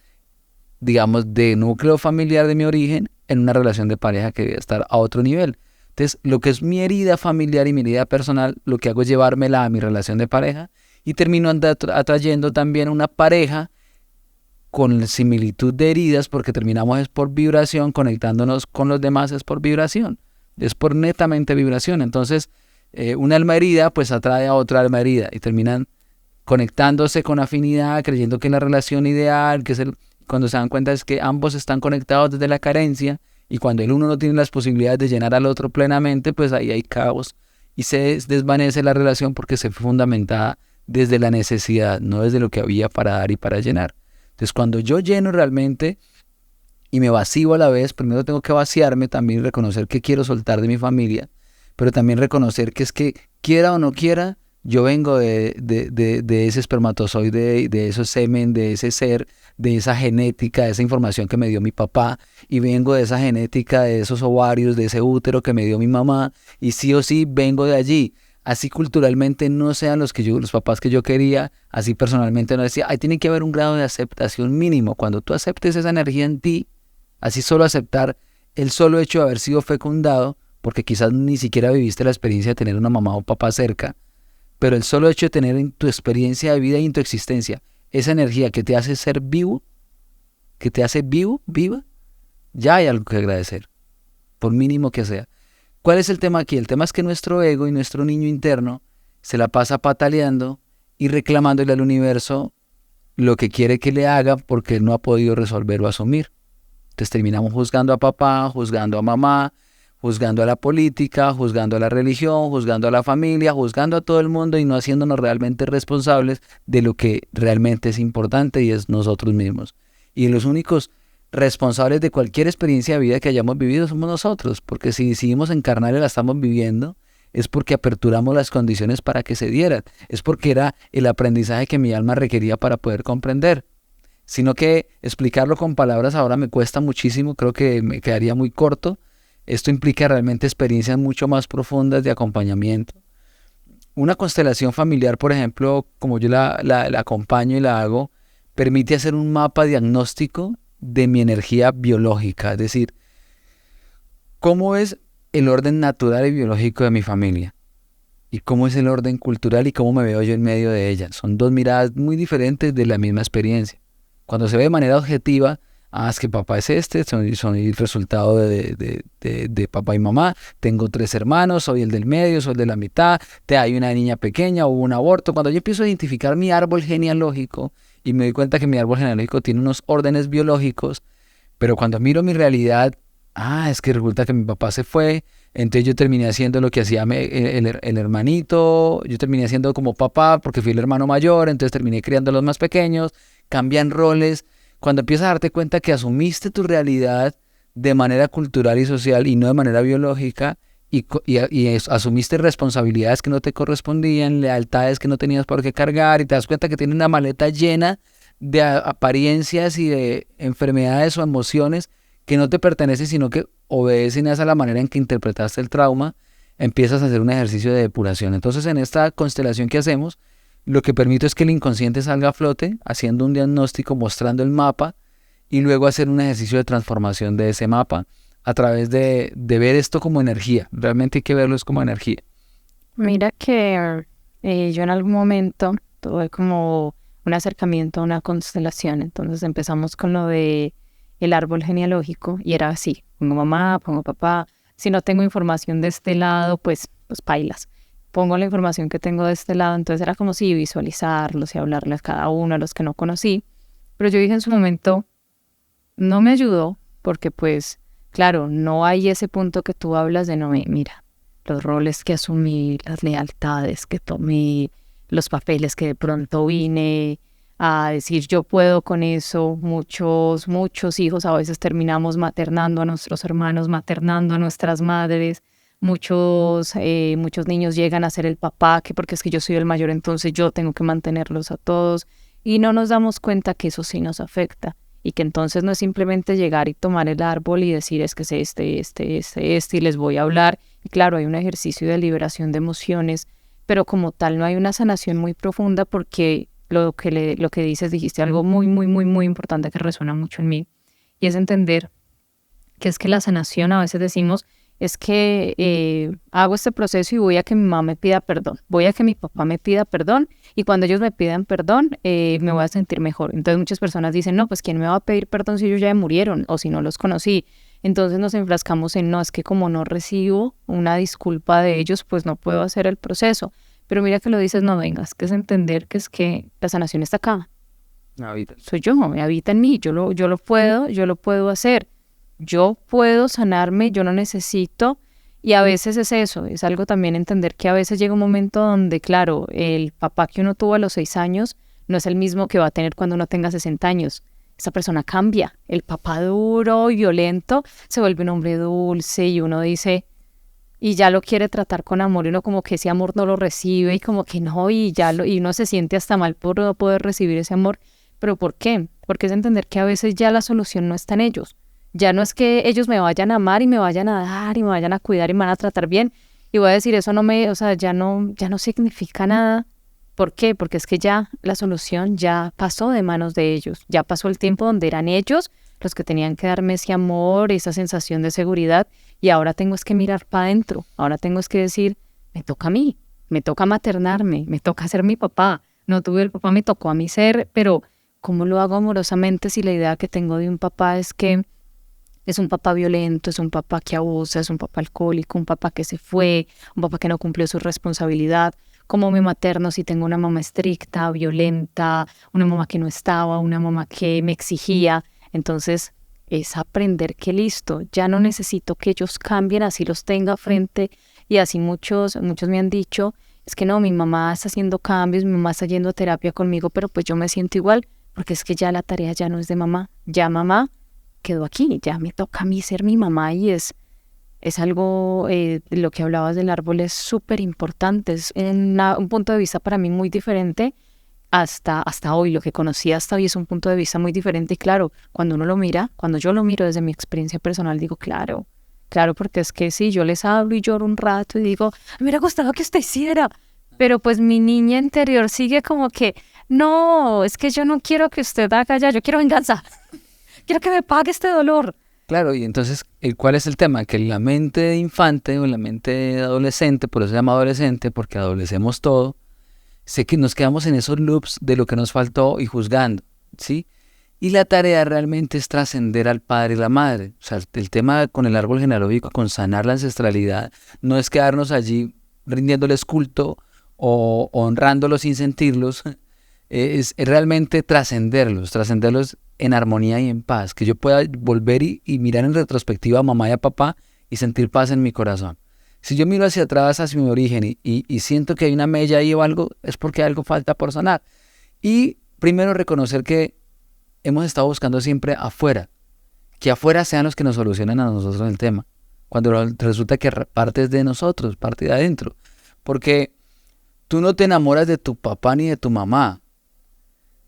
digamos, de núcleo familiar de mi origen, en una relación de pareja que debe estar a otro nivel. Entonces, lo que es mi herida familiar y mi herida personal, lo que hago es llevármela a mi relación de pareja, y termino atrayendo también una pareja con similitud de heridas, porque terminamos es por vibración, conectándonos con los demás es por vibración, es por netamente vibración. Entonces, una alma herida pues atrae a otra alma herida y terminan conectándose con afinidad, creyendo que es la relación ideal, cuando se dan cuenta es que ambos están conectados desde la carencia, y cuando el uno no tiene las posibilidades de llenar al otro plenamente, pues ahí hay caos y se desvanece la relación, porque se fue fundamentada desde la necesidad, no desde lo que había para dar y para llenar. Entonces, cuando yo lleno realmente y me vacío a la vez, primero tengo que vaciarme, también reconocer que quiero soltar de mi familia, pero también reconocer que es que, quiera o no quiera, yo vengo de ese espermatozoide, de ese semen, de ese ser, de esa genética, de esa información que me dio mi papá, y vengo de esa genética, de esos ovarios, de ese útero que me dio mi mamá, y sí o sí vengo de allí. Así culturalmente no sean los papás que yo quería, así personalmente no decía, tiene que haber un grado de aceptación mínimo. Cuando tú aceptes esa energía en ti, así solo aceptar el solo hecho de haber sido fecundado, porque quizás ni siquiera viviste la experiencia de tener una mamá o papá cerca, pero el solo hecho de tener en tu experiencia de vida y en tu existencia esa energía que te hace ser vivo, que te hace viva, ya hay algo que agradecer, por mínimo que sea. ¿Cuál es el tema aquí? El tema es que nuestro ego y nuestro niño interno se la pasa pataleando y reclamándole al universo lo que quiere que le haga, porque él no ha podido resolver o asumir. Entonces terminamos juzgando a papá, juzgando a mamá, juzgando a la política, juzgando a la religión, juzgando a la familia, juzgando a todo el mundo, y no haciéndonos realmente responsables de lo que realmente es importante, y es nosotros mismos. Y los únicos responsables de cualquier experiencia de vida que hayamos vivido somos nosotros, porque si decidimos encarnar y la estamos viviendo, es porque aperturamos las condiciones para que se dieran, es porque era el aprendizaje que mi alma requería para poder comprender. Sino que explicarlo con palabras ahora me cuesta muchísimo, creo que me quedaría muy corto. Esto implica realmente experiencias mucho más profundas de acompañamiento. Una constelación familiar, por ejemplo, como yo la acompaño y la hago, permite hacer un mapa diagnóstico de mi energía biológica. Es decir, ¿Cómo es el orden natural y biológico de mi familia? ¿Y cómo es el orden cultural y cómo me veo yo en medio de ella? Son dos miradas muy diferentes de la misma experiencia. Cuando se ve de manera objetiva, es que papá es soy el resultado de papá y mamá, tengo 3 hermanos, soy el del medio, soy el de la mitad, hay una niña pequeña, hubo un aborto. Cuando yo empiezo a identificar mi árbol genealógico y me doy cuenta que mi árbol genealógico tiene unos órdenes biológicos, pero cuando miro mi realidad, es que resulta que mi papá se fue, entonces yo terminé haciendo lo que hacía el hermanito, yo terminé haciendo como papá porque fui el hermano mayor, entonces terminé criando a los más pequeños, cambian roles. Cuando empiezas a darte cuenta que asumiste tu realidad de manera cultural y social y no de manera biológica, y asumiste responsabilidades que no te correspondían, lealtades que no tenías por qué cargar, y te das cuenta que tienes una maleta llena de apariencias y de enfermedades o emociones que no te pertenecen, sino que obedecen a la manera en que interpretaste el trauma, empiezas a hacer un ejercicio de depuración. Entonces, en esta constelación que hacemos, lo que permito es que el inconsciente salga a flote, haciendo un diagnóstico, mostrando el mapa, y luego hacer un ejercicio de transformación de ese mapa a través de ver esto como energía. Realmente hay que verlo es como energía. Mira que yo en algún momento tuve como un acercamiento a una constelación. Entonces empezamos con lo de el árbol genealógico y era así: pongo mamá, pongo papá. Si no tengo información de este lado, pues pailas. Pongo la información que tengo de este lado. Entonces era como si visualizarlos y hablarles a cada uno, a los que no conocí. Pero yo dije en su momento, no me ayudó porque pues, claro, no hay ese punto que tú hablas de no, mira, los roles que asumí, las lealtades que tomé, los papeles que de pronto vine a decir yo puedo con eso. Muchos hijos a veces terminamos maternando a nuestros hermanos, maternando a nuestras madres. Muchos niños llegan a ser el papá, que porque es que yo soy el mayor, entonces yo tengo que mantenerlos a todos. Y no nos damos cuenta que eso sí nos afecta. Y que entonces no es simplemente llegar y tomar el árbol y decir es que es este, y les voy a hablar. Y claro, hay un ejercicio de liberación de emociones, pero como tal no hay una sanación muy profunda, porque lo que dijiste algo muy, muy, muy, muy importante que resuena mucho en mí, y es entender que es que la sanación, a veces decimos, es que hago este proceso y voy a que mi mamá me pida perdón, voy a que mi papá me pida perdón, y cuando ellos me pidan perdón, me voy a sentir mejor. Entonces muchas personas dicen, no, pues ¿quién me va a pedir perdón si ellos ya murieron o si no los conocí? Entonces nos enfrascamos en, no, es que como no recibo una disculpa de ellos, pues no puedo hacer el proceso. Pero mira que lo dices, no vengas, que es entender que es que la sanación está acá. Habita. Soy yo, me habita en mí, yo lo puedo hacer. Yo puedo sanarme, yo no necesito. Y a veces es eso, es algo también entender que a veces llega un momento donde, claro, el papá que uno tuvo a los 6 años no es el mismo que va a tener cuando uno tenga 60 años. Esa persona cambia. El papá duro y violento se vuelve un hombre dulce y uno dice, y ya lo quiere tratar con amor, y uno como que ese amor no lo recibe y como que no, y uno se siente hasta mal por no poder recibir ese amor. ¿Pero por qué? Porque es entender que a veces ya la solución no está en ellos. Ya no es que ellos me vayan a amar y me vayan a dar y me vayan a cuidar y me van a tratar bien. Y voy a decir, eso ya no significa nada. ¿Por qué? Porque es que ya la solución ya pasó de manos de ellos. Ya pasó el tiempo donde eran ellos los que tenían que darme ese amor, esa sensación de seguridad. Y ahora tengo es que mirar para adentro. Ahora tengo es que decir, me toca a mí, me toca maternarme, me toca ser mi papá. No tuve el papá, me tocó a mí ser, pero ¿cómo lo hago amorosamente si la idea que tengo de un papá es que es un papá violento, es un papá que abusa, es un papá alcohólico, un papá que se fue, un papá que no cumplió su responsabilidad? ¿Cómo me materno si tengo una mamá estricta, violenta, una mamá que no estaba, una mamá que me exigía? Entonces es aprender que listo, ya no necesito que ellos cambien, así los tenga frente. Y así muchos me han dicho, es que no, mi mamá está haciendo cambios, mi mamá está yendo a terapia conmigo, pero pues yo me siento igual, porque es que ya la tarea ya no es de mamá, ya mamá quedó aquí, ya me toca a mí ser mi mamá. Y es algo, lo que hablabas del árbol es súper importante, es un punto de vista para mí muy diferente hasta hoy. Lo que conocí hasta hoy es un punto de vista muy diferente, y claro, cuando yo lo miro desde mi experiencia personal, digo, claro, porque es que sí, yo les hablo y lloro un rato y digo, me hubiera gustado que usted hiciera, pero pues mi niña interior sigue como que, no, es que yo no quiero que usted haga ya, yo quiero venganza. Quiero que me pague este dolor. Claro, y entonces, ¿cuál es el tema? Que la mente de infante o la mente de adolescente, por eso se llama adolescente, porque adolecemos todo, sé que nos quedamos en esos loops de lo que nos faltó y juzgando, ¿sí? Y la tarea realmente es trascender al padre y la madre. O sea, el tema con el árbol genealógico, con sanar la ancestralidad, no es quedarnos allí rindiéndoles culto o honrándolos sin sentirlos, es realmente trascenderlos en armonía y en paz, que yo pueda volver y mirar en retrospectiva a mamá y a papá y sentir paz en mi corazón. Si yo miro hacia atrás, hacia mi origen y siento que hay una mella ahí o algo, es porque algo falta por sanar. Y primero reconocer que hemos estado buscando siempre afuera, que afuera sean los que nos solucionen a nosotros el tema, cuando resulta que parte es de nosotros, parte de adentro. Porque tú no te enamoras de tu papá ni de tu mamá,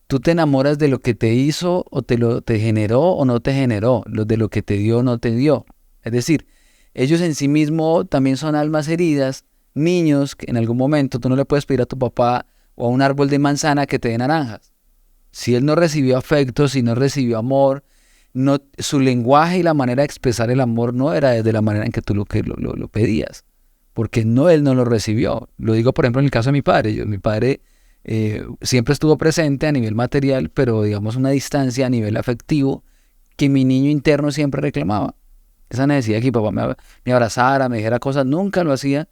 tú te enamoras de lo que te hizo o te generó o no te generó, de lo que te dio o no te dio. Es decir, ellos en sí mismos también son almas heridas, niños que en algún momento tú no le puedes pedir a tu papá o a un árbol de manzana que te dé naranjas. Si él no recibió afecto, si no recibió amor, no, su lenguaje y la manera de expresar el amor no era desde la manera en que tú lo pedías, porque él no lo recibió. Lo digo, por ejemplo, en el caso de mi padre. Mi padre siempre estuvo presente a nivel material, pero digamos una distancia a nivel afectivo que mi niño interno siempre reclamaba. Esa necesidad de que mi papá me abrazara, me dijera cosas, nunca lo hacía.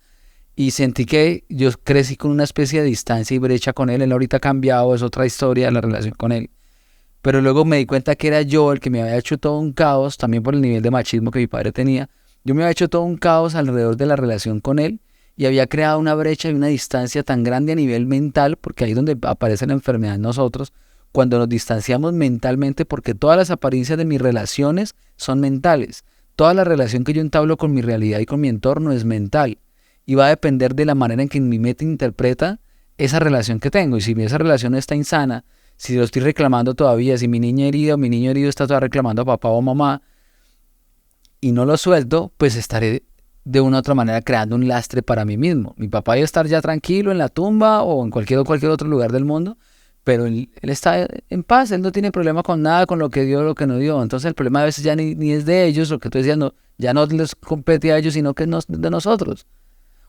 Y sentí que yo crecí con una especie de distancia y brecha con él. Él ahorita ha cambiado, es otra historia la relación con él. Pero luego me di cuenta que era yo el que me había hecho todo un caos, también por el nivel de machismo que mi padre tenía. Yo me había hecho todo un caos alrededor de la relación con él y había creado una brecha y una distancia tan grande a nivel mental, porque ahí es donde aparece la enfermedad en nosotros, cuando nos distanciamos mentalmente, porque todas las apariencias de mis relaciones son mentales. Toda la relación que yo entablo con mi realidad y con mi entorno es mental. Y va a depender de la manera en que mi mente interpreta esa relación que tengo. Y si esa relación está insana, si lo estoy reclamando todavía, si mi niña herida o mi niño herido está todavía reclamando a papá o mamá y no lo suelto, pues estaré de una u otra manera creando un lastre para mí mismo. Mi papá debe estar ya tranquilo en la tumba o en cualquier otro lugar del mundo, pero él está en paz, él no tiene problema con nada, con lo que dio o lo que no dio. Entonces el problema a veces ya ni es de ellos, lo que tú decías, no, ya no les compete a ellos, sino que es de nosotros.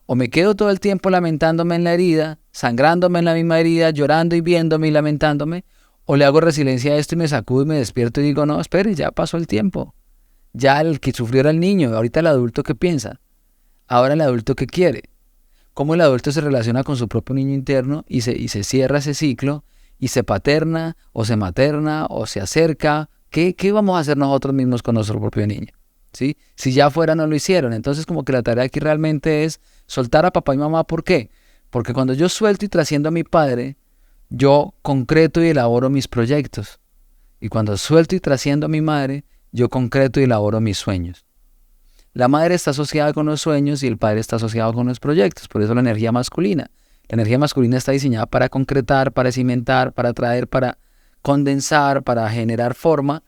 O me quedo todo el tiempo lamentándome en la herida, sangrándome en la misma herida, llorando y viéndome y lamentándome, o le hago resiliencia a esto y me sacudo y me despierto y digo, no, espere, ya pasó el tiempo. Ya el que sufrió era el niño, ahorita el adulto que piensa, ahora el adulto que quiere. Cómo el adulto se relaciona con su propio niño interno y se cierra ese ciclo y se paterna o se materna o se acerca. ¿Qué vamos a hacer nosotros mismos con nuestro propio niño? ¿Sí? Si ya afuera no lo hicieron. Entonces como que la tarea aquí realmente es soltar a papá y mamá. ¿Por qué? Porque cuando yo suelto y trasciendo a mi padre, yo concreto y elaboro mis proyectos. Y cuando suelto y trasciendo a mi madre, yo concreto y elaboro mis sueños. La madre está asociada con los sueños y el padre está asociado con los proyectos. Por eso la energía masculina. La energía masculina está diseñada para concretar, para cimentar, para traer, para condensar, para generar forma.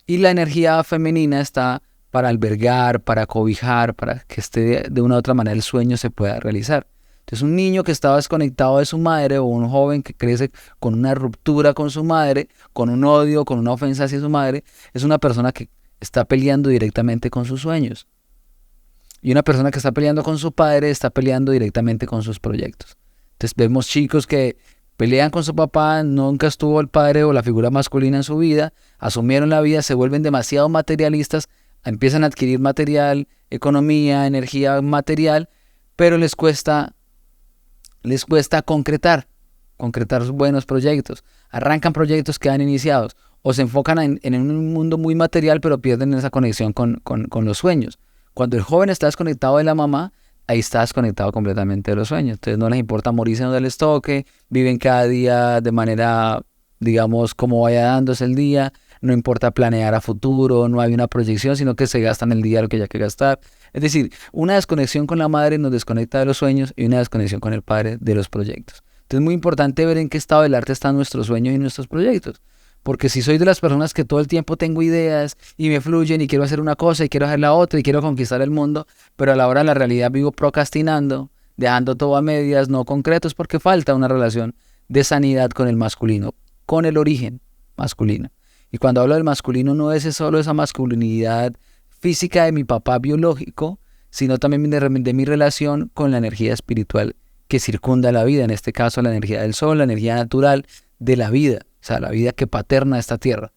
Y la energía femenina está para albergar, para cobijar, para que de una u otra manera el sueño se pueda realizar. Entonces un niño que estaba desconectado de su madre o un joven que crece con una ruptura con su madre, con un odio, con una ofensa hacia su madre, es una persona que está peleando directamente con sus sueños. Y una persona que está peleando con su padre está peleando directamente con sus proyectos. Entonces vemos chicos que pelean con su papá, nunca estuvo el padre o la figura masculina en su vida, asumieron la vida, se vuelven demasiado materialistas, empiezan a adquirir material, economía, energía material, pero les cuesta concretar sus buenos proyectos. Arrancan proyectos que han iniciado o se enfocan en un mundo muy material, pero pierden esa conexión con los sueños. Cuando el joven está desconectado de la mamá, ahí está desconectado completamente de los sueños. Entonces no les importa morirse donde les toque, viven cada día de manera, digamos, como vaya dándose el día, no importa planear a futuro, no hay una proyección, sino que se gastan el día lo que haya que gastar. Es decir, una desconexión con la madre nos desconecta de los sueños y una desconexión con el padre de los proyectos. Entonces es muy importante ver en qué estado del arte están nuestros sueños y nuestros proyectos. Porque si soy de las personas que todo el tiempo tengo ideas y me fluyen y quiero hacer una cosa y quiero hacer la otra y quiero conquistar el mundo, pero a la hora de la realidad vivo procrastinando, dejando todo a medias, no concretos, porque falta una relación de sanidad con el masculino, con el origen masculino. Y cuando hablo del masculino no es solo esa masculinidad física de mi papá biológico, sino también de mi relación con la energía espiritual que circunda la vida, en este caso la energía del sol, la energía natural de la vida, o sea, la vida que paterna esta tierra.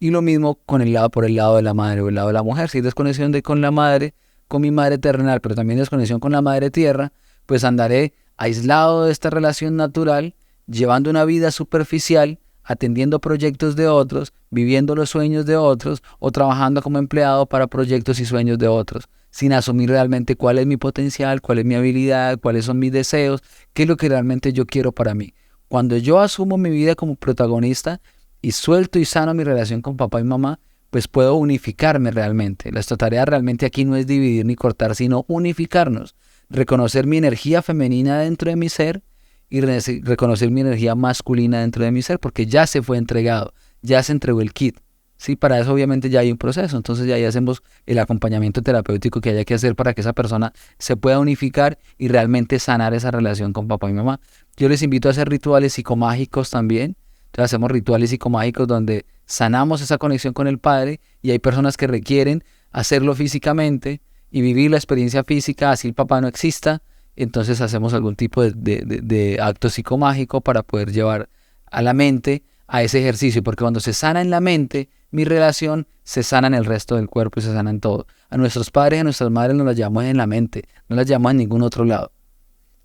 Y lo mismo por el lado de la madre o el lado de la mujer. Si hay desconexión con la madre, con mi madre terrenal, pero también desconexión con la madre tierra, pues andaré aislado de esta relación natural, llevando una vida superficial, atendiendo proyectos de otros, viviendo los sueños de otros o trabajando como empleado para proyectos y sueños de otros, sin asumir realmente cuál es mi potencial, cuál es mi habilidad, cuáles son mis deseos, qué es lo que realmente yo quiero para mí. Cuando yo asumo mi vida como protagonista y suelto y sano mi relación con papá y mamá, pues puedo unificarme realmente. Nuestra tarea realmente aquí no es dividir ni cortar, sino unificarnos, reconocer mi energía femenina dentro de mi ser y reconocer mi energía masculina dentro de mi ser, porque ya se fue entregado, ya se entregó el kit. Sí, para eso obviamente ya hay un proceso, entonces ya ahí hacemos el acompañamiento terapéutico que haya que hacer para que esa persona se pueda unificar y realmente sanar esa relación con papá y mamá. Yo les invito a hacer rituales psicomágicos también. Entonces hacemos rituales psicomágicos donde sanamos esa conexión con el Padre, y hay personas que requieren hacerlo físicamente y vivir la experiencia física, así el papá no exista. Entonces hacemos algún tipo de acto psicomágico para poder llevar a la mente a ese ejercicio, porque cuando se sana en la mente, mi relación se sana en el resto del cuerpo y se sana en todo. A nuestros padres y a nuestras madres no las llevamos en la mente, no las llevamos en ningún otro lado.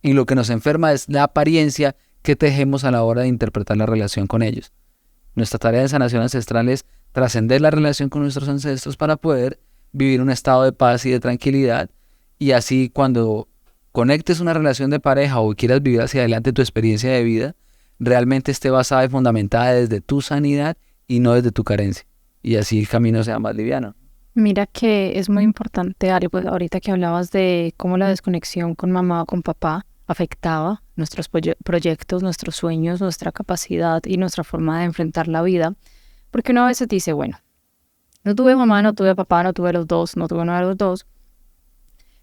Y lo que nos enferma es la apariencia que tejemos a la hora de interpretar la relación con ellos. Nuestra tarea de sanación ancestral es trascender la relación con nuestros ancestros para poder vivir un estado de paz y de tranquilidad, y así cuando conectes una relación de pareja o quieras vivir hacia adelante tu experiencia de vida, realmente esté basada y fundamentada desde tu sanidad y no desde tu carencia, y así el camino sea más liviano. Mira que es muy importante, Ari, pues ahorita que hablabas de cómo la desconexión con mamá o con papá afectaba nuestros proyectos, nuestros sueños, nuestra capacidad y nuestra forma de enfrentar la vida, porque uno a veces dice, bueno, no tuve mamá, no tuve papá, no tuve los dos, no tuve nada de los dos,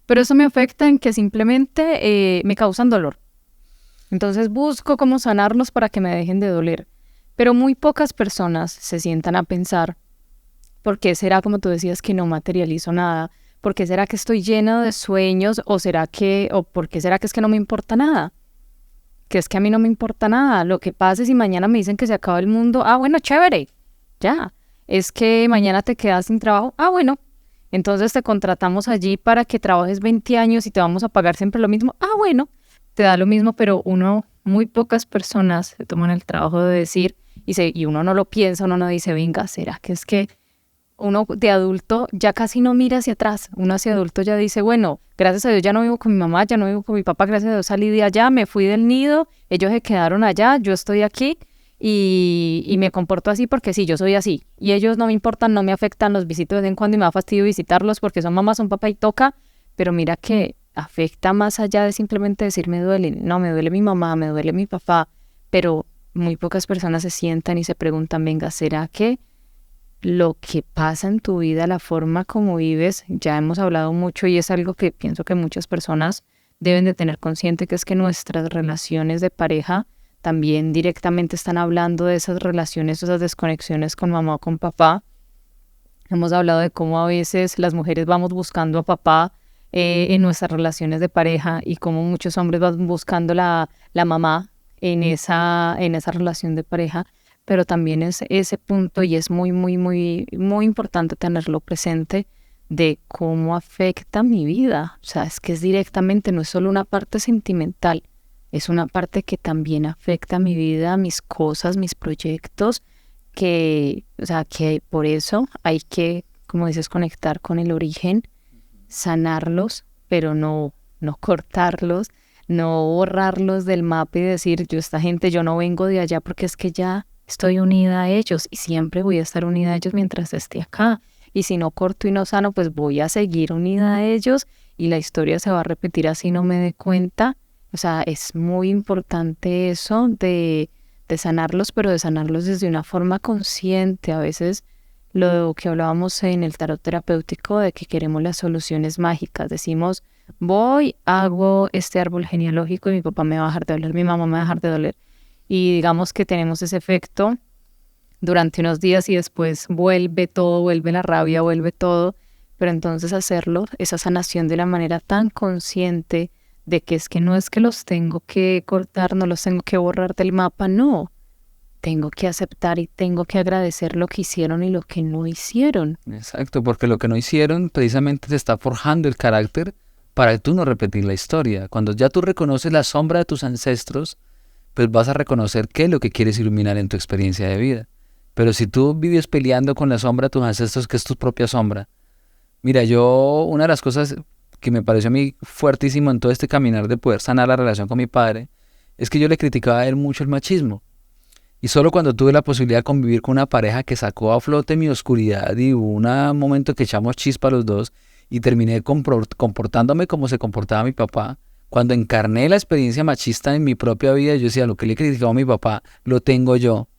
pero eso me afecta en que simplemente me causan dolor. Entonces busco cómo sanarlos para que me dejen de doler, pero muy pocas personas se sientan a pensar, ¿por qué será, como tú decías, que no materializo nada? ¿Por qué será que estoy llena de sueños? ¿O por qué será que es que no me importa nada? Que es que a mí no me importa nada. Lo que pase si mañana me dicen que se acaba el mundo, bueno, chévere, ya. Es que mañana te quedas sin trabajo, bueno. Entonces te contratamos allí para que trabajes 20 años y te vamos a pagar siempre lo mismo, bueno. Te da lo mismo, pero muy pocas personas se toman el trabajo de decir, y uno no lo piensa, uno no dice, venga, ¿será que es que uno de adulto ya casi no mira hacia atrás? Uno hacia adulto ya dice, bueno, gracias a Dios ya no vivo con mi mamá, ya no vivo con mi papá, gracias a Dios salí de allá, me fui del nido, ellos se quedaron allá, yo estoy aquí y me comporto así porque sí, yo soy así. Y ellos no me importan, no me afectan, los visito de vez en cuando y me da fastidio visitarlos porque son mamá, son papá y toca, pero mira que afecta más allá de simplemente decir me duele. No, me duele mi mamá, me duele mi papá, pero muy pocas personas se sientan y se preguntan, venga, ¿será que lo que pasa en tu vida, la forma como vives, ya hemos hablado mucho y es algo que pienso que muchas personas deben de tener consciente, que es que nuestras relaciones de pareja también directamente están hablando de esas relaciones, esas desconexiones con mamá o con papá? Hemos hablado de cómo a veces las mujeres vamos buscando a papá en nuestras relaciones de pareja y cómo muchos hombres van buscando la mamá en esa relación de pareja, pero también es ese punto y es muy, muy, muy, muy importante tenerlo presente de cómo afecta mi vida. O sea, es que es directamente, no es solo una parte sentimental, es una parte que también afecta mi vida, mis cosas, mis proyectos, que por eso hay que, como dices, conectar con el origen, sanarlos, pero no cortarlos, no borrarlos del mapa y decir, yo no vengo de allá porque es que ya estoy unida a ellos y siempre voy a estar unida a ellos mientras esté acá. Y si no corto y no sano, pues voy a seguir unida a ellos y la historia se va a repetir así no me dé cuenta. O sea, es muy importante eso de sanarlos, pero de sanarlos desde una forma consciente. A veces lo que hablábamos en el tarot terapéutico de que queremos las soluciones mágicas. Decimos, hago este árbol genealógico y mi papá me va a dejar de doler, mi mamá me va a dejar de doler. Y digamos que tenemos ese efecto durante unos días y después vuelve todo, vuelve la rabia, vuelve todo. pero entonces hacerlo, esa sanación de la manera tan consciente de que es que no es que los tengo que cortar, no los tengo que borrar del mapa, no. Tengo que aceptar y tengo que agradecer lo que hicieron y lo que no hicieron. Exacto, porque lo que no hicieron precisamente te está forjando el carácter para tú no repetir la historia. Cuando ya tú reconoces la sombra de tus ancestros, pues vas a reconocer qué es lo que quieres iluminar en tu experiencia de vida. Pero si tú vives peleando con la sombra de tus ancestros, que es tu propia sombra. Mira, una de las cosas que me pareció a mí fuertísimo en todo este caminar de poder sanar la relación con mi padre, es que yo le criticaba a él mucho el machismo. Y solo cuando tuve la posibilidad de convivir con una pareja que sacó a flote mi oscuridad y hubo un momento que echamos chispa los dos y terminé comportándome como se comportaba mi papá, cuando encarné la experiencia machista en mi propia vida, yo decía, lo que le he criticado a mi papá, lo tengo yo.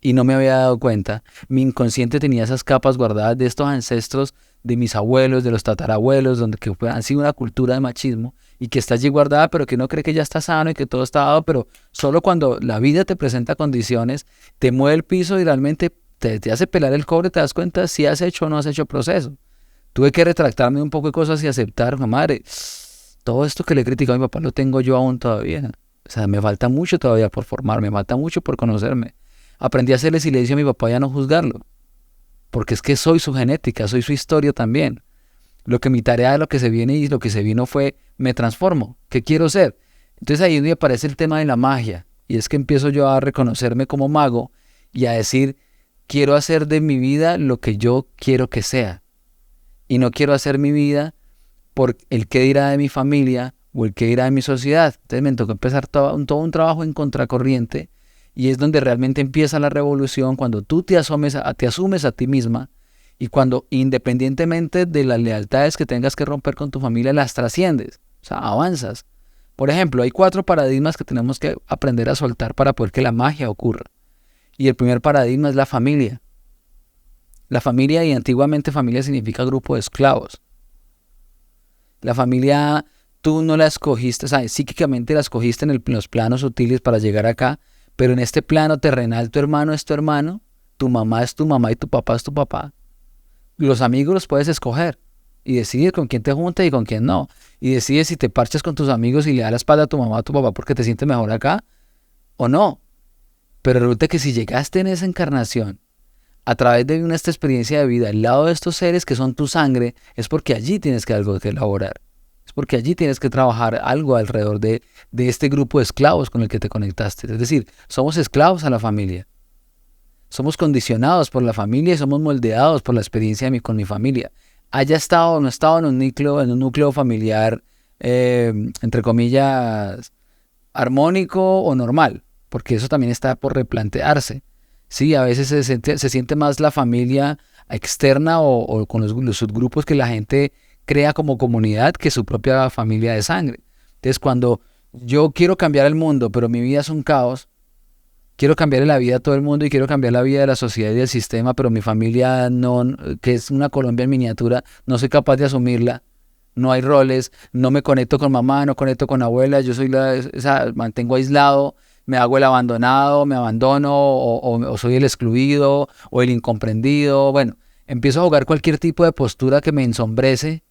Y no me había dado cuenta. Mi inconsciente tenía esas capas guardadas de estos ancestros, de mis abuelos, de los tatarabuelos, donde que han sido una cultura de machismo y que está allí guardada, pero que uno cree que ya está sano y que todo está dado, pero solo cuando la vida te presenta condiciones, te mueve el piso y realmente te hace pelar el cobre, te das cuenta si has hecho o no has hecho proceso. Tuve que retractarme un poco de cosas y aceptar, madre, todo esto que le he criticado a mi papá lo tengo yo aún todavía. O sea, me falta mucho todavía por formarme, me falta mucho por conocerme. Aprendí a hacerle silencio a mi papá y a no juzgarlo. Porque es que soy su genética, soy su historia también. Lo que mi tarea de lo que se viene y lo que se vino fue, me transformo, ¿qué quiero ser? Entonces ahí donde aparece el tema de la magia. Y es que empiezo yo a reconocerme como mago y a decir, quiero hacer de mi vida lo que yo quiero que sea. Y no quiero hacer mi vida por el qué dirá de mi familia o el qué dirá de mi sociedad. Entonces me tocó empezar todo un trabajo en contracorriente. Y es donde realmente empieza la revolución, cuando tú te asumes a ti misma y cuando independientemente de las lealtades que tengas que romper con tu familia, las trasciendes, o sea, avanzas. Por ejemplo, hay 4 paradigmas que tenemos que aprender a soltar para poder que la magia ocurra. Y el primer paradigma es la familia. La familia, y antiguamente familia significa grupo de esclavos. La familia, tú no la escogiste, o sea, psíquicamente la escogiste en los planos sutiles para llegar acá, pero en este plano terrenal tu hermano es tu hermano, tu mamá es tu mamá y tu papá es tu papá. Los amigos los puedes escoger y decidir con quién te juntas y con quién no. Y decides si te parches con tus amigos y le das la espalda a tu mamá o a tu papá porque te sientes mejor acá o no. Pero resulta que si llegaste en esa encarnación a través de esta experiencia de vida al lado de estos seres que son tu sangre, es porque allí tienes que algo que elaborar. Es porque allí tienes que trabajar algo alrededor de este grupo de esclavos con el que te conectaste. Es decir, somos esclavos a la familia. Somos condicionados por la familia y somos moldeados por la experiencia con mi familia. Haya estado o no estado en un núcleo familiar, entre comillas, armónico o normal, porque eso también está por replantearse. Sí, a veces se siente más la familia externa o con los subgrupos que la gente crea como comunidad que su propia familia de sangre. Entonces, cuando yo quiero cambiar el mundo, pero mi vida es un caos, quiero cambiar la vida de todo el mundo y quiero cambiar la vida de la sociedad y del sistema, pero mi familia no, que es una Colombia en miniatura, no soy capaz de asumirla. No hay roles, no me conecto con mamá, no conecto con abuela, yo soy mantengo aislado, me hago el abandonado, me abandono o soy el excluido o el incomprendido. Bueno, empiezo a jugar cualquier tipo de postura que me ensombrece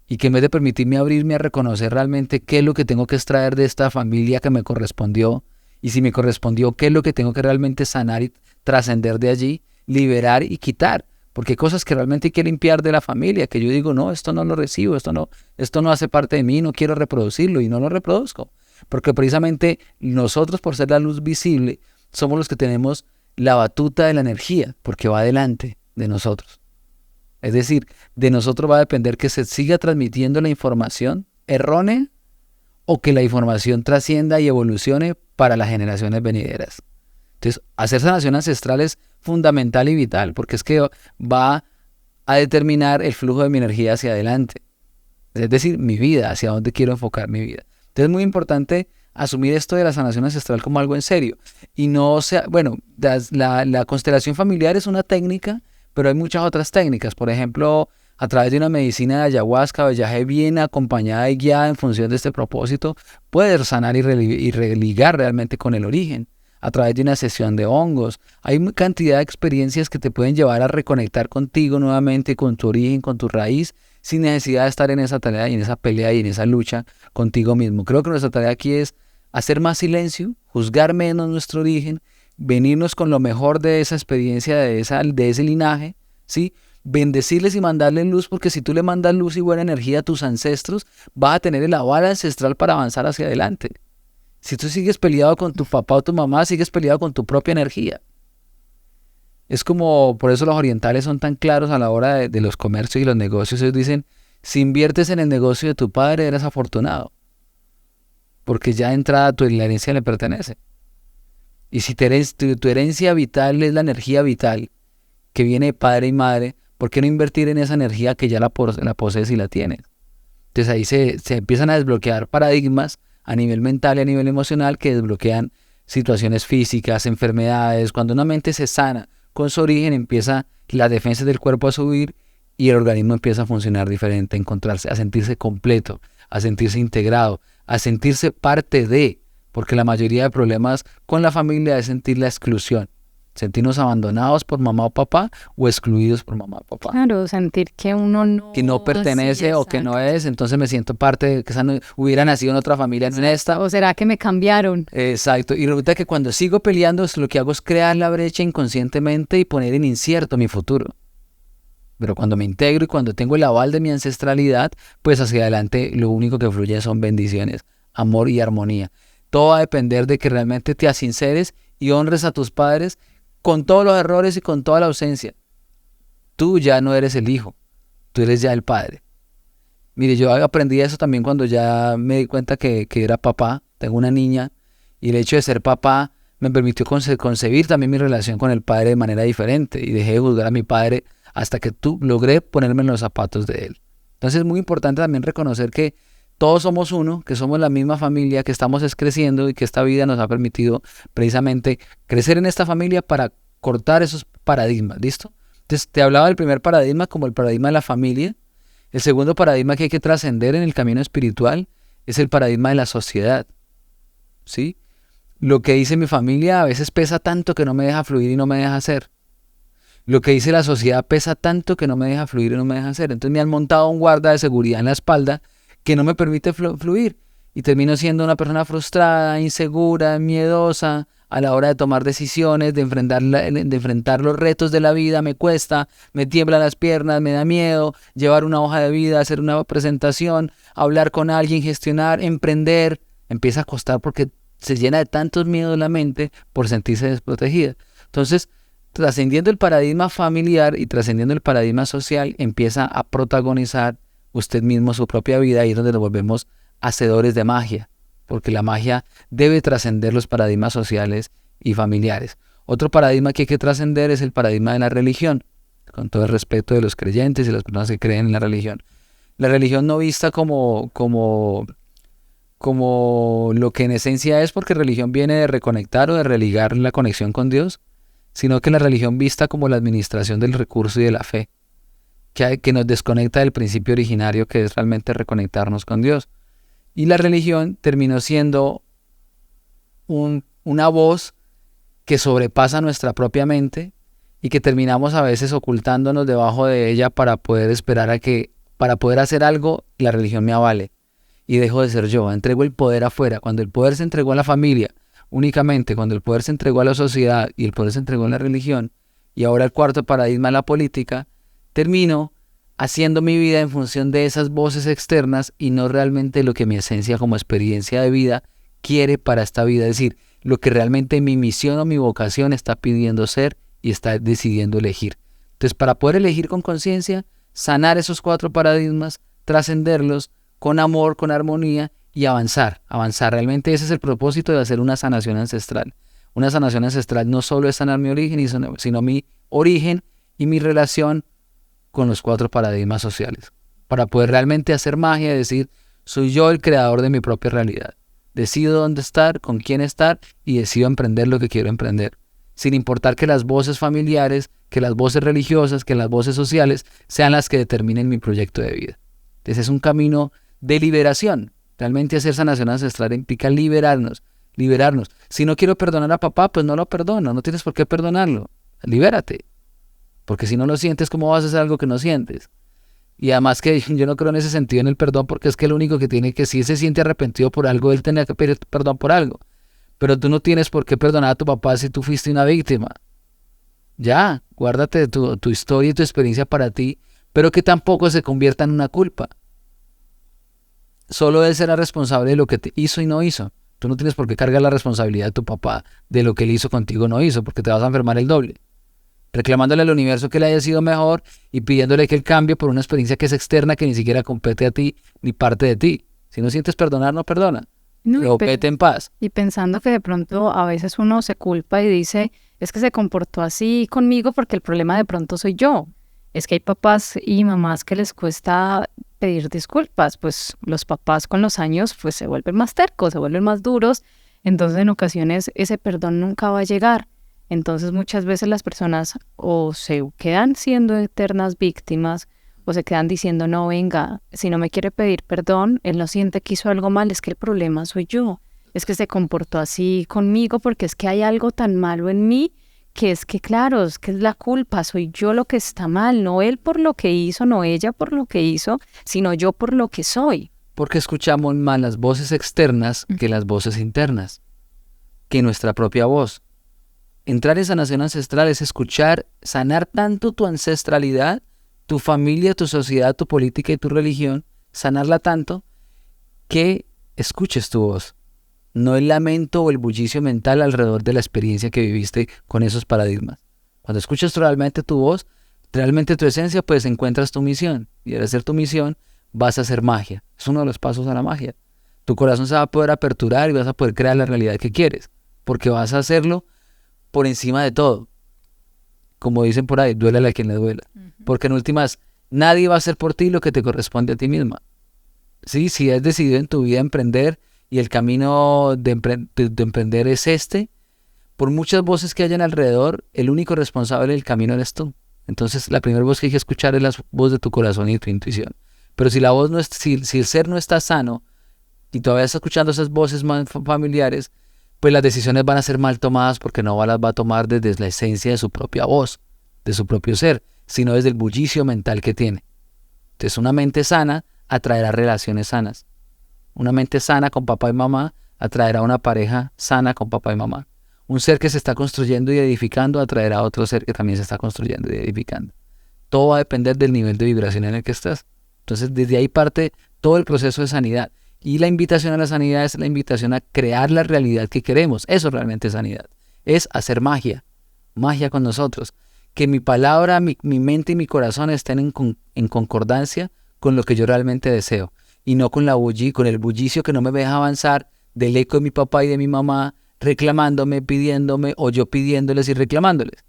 y que en vez de permitirme abrirme a reconocer realmente qué es lo que tengo que extraer de esta familia que me correspondió y si me correspondió, qué es lo que tengo que realmente sanar y trascender de allí, liberar y quitar. Porque hay cosas que realmente hay que limpiar de la familia, que yo digo, no, esto no lo recibo, esto no hace parte de mí, no quiero reproducirlo y no lo reproduzco. Porque precisamente nosotros, por ser la luz visible, somos los que tenemos la batuta de la energía, porque va delante de nosotros. Es decir, de nosotros va a depender que se siga transmitiendo la información errónea o que la información trascienda y evolucione para las generaciones venideras. Entonces, hacer sanación ancestral es fundamental y vital, porque es que va a determinar el flujo de mi energía hacia adelante. Es decir, mi vida, hacia dónde quiero enfocar mi vida. Entonces, es muy importante asumir esto de la sanación ancestral como algo en serio. Y no sea, bueno, la constelación familiar es una técnica, pero hay muchas otras técnicas. Por ejemplo, a través de una medicina de ayahuasca o viaje bien acompañada y guiada en función de este propósito, puede sanar y religar realmente con el origen. a través de una sesión de hongos. Hay cantidad de experiencias que te pueden llevar a reconectar contigo nuevamente, con tu origen, con tu raíz, sin necesidad de estar en esa tarea y en esa pelea y en esa lucha contigo mismo. Creo que nuestra tarea aquí es hacer más silencio, juzgar menos nuestro origen, venirnos con lo mejor de esa experiencia, de ese linaje, ¿sí? Bendecirles y mandarles luz, porque si tú le mandas luz y buena energía a tus ancestros, vas a tener el aval ancestral para avanzar hacia adelante. Si tú sigues peleado con tu papá o tu mamá, sigues peleado con tu propia energía. Es como, por eso los orientales son tan claros a la hora de los comercios y los negocios. Ellos dicen, si inviertes en el negocio de tu padre, eres afortunado, porque ya de entrada la herencia le pertenece. Y si tu herencia vital es la energía vital que viene de padre y madre, ¿por qué no invertir en esa energía que ya la posees y la tienes? Entonces ahí se empiezan a desbloquear paradigmas a nivel mental y a nivel emocional que desbloquean situaciones físicas, enfermedades. Cuando una mente se sana con su origen, empieza las defensas del cuerpo a subir y el organismo empieza a funcionar diferente, a encontrarse, a sentirse completo, a sentirse integrado, a sentirse parte de, porque la mayoría de problemas con la familia es sentir la exclusión, sentirnos abandonados por mamá o papá o excluidos por mamá o papá. Claro, sentir que uno no pertenece o que no es, entonces me siento parte de que hubiera nacido en otra familia, no en esta. ¿O será que me cambiaron? Exacto, y resulta que cuando sigo peleando, lo que hago es crear la brecha inconscientemente y poner en incierto mi futuro. Pero cuando me integro y cuando tengo el aval de mi ancestralidad, pues hacia adelante lo único que fluye son bendiciones, amor y armonía. Todo va a depender de que realmente te asinceres y honres a tus padres con todos los errores y con toda la ausencia. Tú ya no eres el hijo, tú eres ya el padre. Mire, yo aprendí eso también cuando ya me di cuenta que era papá. Tengo una niña y el hecho de ser papá me permitió concebir también mi relación con el padre de manera diferente y dejé de juzgar a mi padre hasta que logré ponerme en los zapatos de él. Entonces es muy importante también reconocer que todos somos uno, que somos la misma familia, que estamos creciendo y que esta vida nos ha permitido precisamente crecer en esta familia para cortar esos paradigmas, ¿listo? Entonces te hablaba del primer paradigma como el paradigma de la familia. El segundo paradigma que hay que trascender en el camino espiritual es el paradigma de la sociedad, ¿sí? Lo que dice mi familia a veces pesa tanto que no me deja fluir y no me deja hacer. Lo que dice la sociedad pesa tanto que no me deja fluir y no me deja hacer. Entonces me han montado un guarda de seguridad en la espalda que no me permite fluir. Y termino siendo una persona frustrada, insegura, miedosa a la hora de tomar decisiones, de enfrentar los retos de la vida. Me cuesta, me tiemblan las piernas, me da miedo llevar una hoja de vida, hacer una presentación, hablar con alguien, gestionar, emprender. Empieza a costar porque se llena de tantos miedos la mente por sentirse desprotegida. Entonces, trascendiendo el paradigma familiar y trascendiendo el paradigma social, empieza a protagonizar usted mismo su propia vida, y es donde nos volvemos hacedores de magia, porque la magia debe trascender los paradigmas sociales y familiares. Otro paradigma que hay que trascender es el paradigma de la religión, con todo el respeto de los creyentes y las personas que creen en la religión. La religión no vista como lo que en esencia es, porque religión viene de reconectar o de religar la conexión con Dios, sino que la religión vista como la administración del recurso y de la fe, que nos desconecta del principio originario, que es realmente reconectarnos con Dios. Y la religión terminó siendo una voz que sobrepasa nuestra propia mente y que terminamos a veces ocultándonos debajo de ella para poder para poder hacer algo, la religión me avale. Y dejo de ser yo, entrego el poder afuera. Cuando el poder se entregó a la familia, únicamente cuando el poder se entregó a la sociedad y el poder se entregó a la religión, y ahora el cuarto paradigma, la política, termino haciendo mi vida en función de esas voces externas y no realmente lo que mi esencia como experiencia de vida quiere para esta vida. Es decir, lo que realmente mi misión o mi vocación está pidiendo ser y está decidiendo elegir. Entonces, para poder elegir con conciencia, sanar esos cuatro paradigmas, trascenderlos con amor, con armonía y avanzar. Realmente ese es el propósito de hacer una sanación ancestral. Una sanación ancestral no solo es sanar mi origen, sino mi origen y mi relación con los cuatro paradigmas sociales. Para poder realmente hacer magia, decir, soy yo el creador de mi propia realidad. Decido dónde estar, con quién estar y decido emprender lo que quiero emprender. Sin importar que las voces familiares, que las voces religiosas, que las voces sociales sean las que determinen mi proyecto de vida. Entonces es un camino de liberación. Realmente hacer sanación ancestral implica liberarnos liberarnos. Si no quiero perdonar a papá, pues no lo perdono, no tienes por qué perdonarlo. Libérate. Porque si no lo sientes, ¿cómo vas a hacer algo que no sientes? Y además que yo no creo en ese sentido en el perdón, porque es que el único que tiene que, si se siente arrepentido por algo, él tenía que pedir perdón por algo. Pero tú no tienes por qué perdonar a tu papá si tú fuiste una víctima. Ya, guárdate tu historia y tu experiencia para ti, pero que tampoco se convierta en una culpa. Solo él será responsable de lo que te hizo y no hizo. Tú no tienes por qué cargar la responsabilidad de tu papá de lo que él hizo contigo o no hizo, porque te vas a enfermar el doble. Reclamándole al universo que le haya sido mejor y pidiéndole que él cambie por una experiencia que es externa, que ni siquiera compete a ti ni parte de ti. Si no sientes perdonar, no perdona. No, Pero vete en paz. y pensando que de pronto a veces uno se culpa y dice, es que se comportó así conmigo porque el problema de pronto soy yo. Es que hay papás y mamás que les cuesta pedir disculpas, pues los papás con los años pues se vuelven más tercos, se vuelven más duros, entonces en ocasiones ese perdón nunca va a llegar. Entonces muchas veces las personas o se quedan siendo eternas víctimas o se quedan diciendo, no, venga, si no me quiere pedir perdón, él no siente que hizo algo mal, es que el problema soy yo, es que se comportó así conmigo porque es que hay algo tan malo en mí que es que, claro, es que es la culpa, soy yo lo que está mal, no él por lo que hizo, no ella por lo que hizo, sino yo por lo que soy. Porque escuchamos más las voces externas que las voces internas, que nuestra propia voz. Entrar en sanación ancestral es escuchar, sanar tanto tu ancestralidad, tu familia, tu sociedad, tu política y tu religión, sanarla tanto que escuches tu voz, no el lamento o el bullicio mental alrededor de la experiencia que viviste con esos paradigmas. Cuando escuchas realmente tu voz, realmente tu esencia, pues encuentras tu misión. Y al hacer tu misión, vas a hacer magia. Es uno de los pasos a la magia. Tu corazón se va a poder aperturar y vas a poder crear la realidad que quieres, porque vas a hacerlo por encima de todo. Como dicen por ahí, duélale a quien le duela. Porque en últimas, nadie va a hacer por ti lo que te corresponde a ti misma. Sí, si has decidido en tu vida emprender y el camino de emprender es este, por muchas voces que hayan alrededor, el único responsable del camino eres tú. Entonces, la primera voz que hay que escuchar es la voz de tu corazón y de tu intuición. Pero si la voz no es, si el ser no está sano y todavía está escuchando esas voces más familiares, pues las decisiones van a ser mal tomadas porque no las va a tomar desde la esencia de su propia voz, de su propio ser, sino desde el bullicio mental que tiene. Entonces, una mente sana atraerá relaciones sanas. Una mente sana con papá y mamá atraerá una pareja sana con papá y mamá. Un ser que se está construyendo y edificando atraerá a otro ser que también se está construyendo y edificando. Todo va a depender del nivel de vibración en el que estás. Entonces, desde ahí parte todo el proceso de sanidad. Y la invitación a la sanidad es la invitación a crear la realidad que queremos. Eso realmente es sanidad. Es hacer magia. Magia con nosotros. Que mi palabra, mi mente y mi corazón estén en concordancia con lo que yo realmente deseo. Y no con con el bullicio que no me deja avanzar del eco de mi papá y de mi mamá reclamándome, pidiéndome, o yo pidiéndoles y reclamándoles.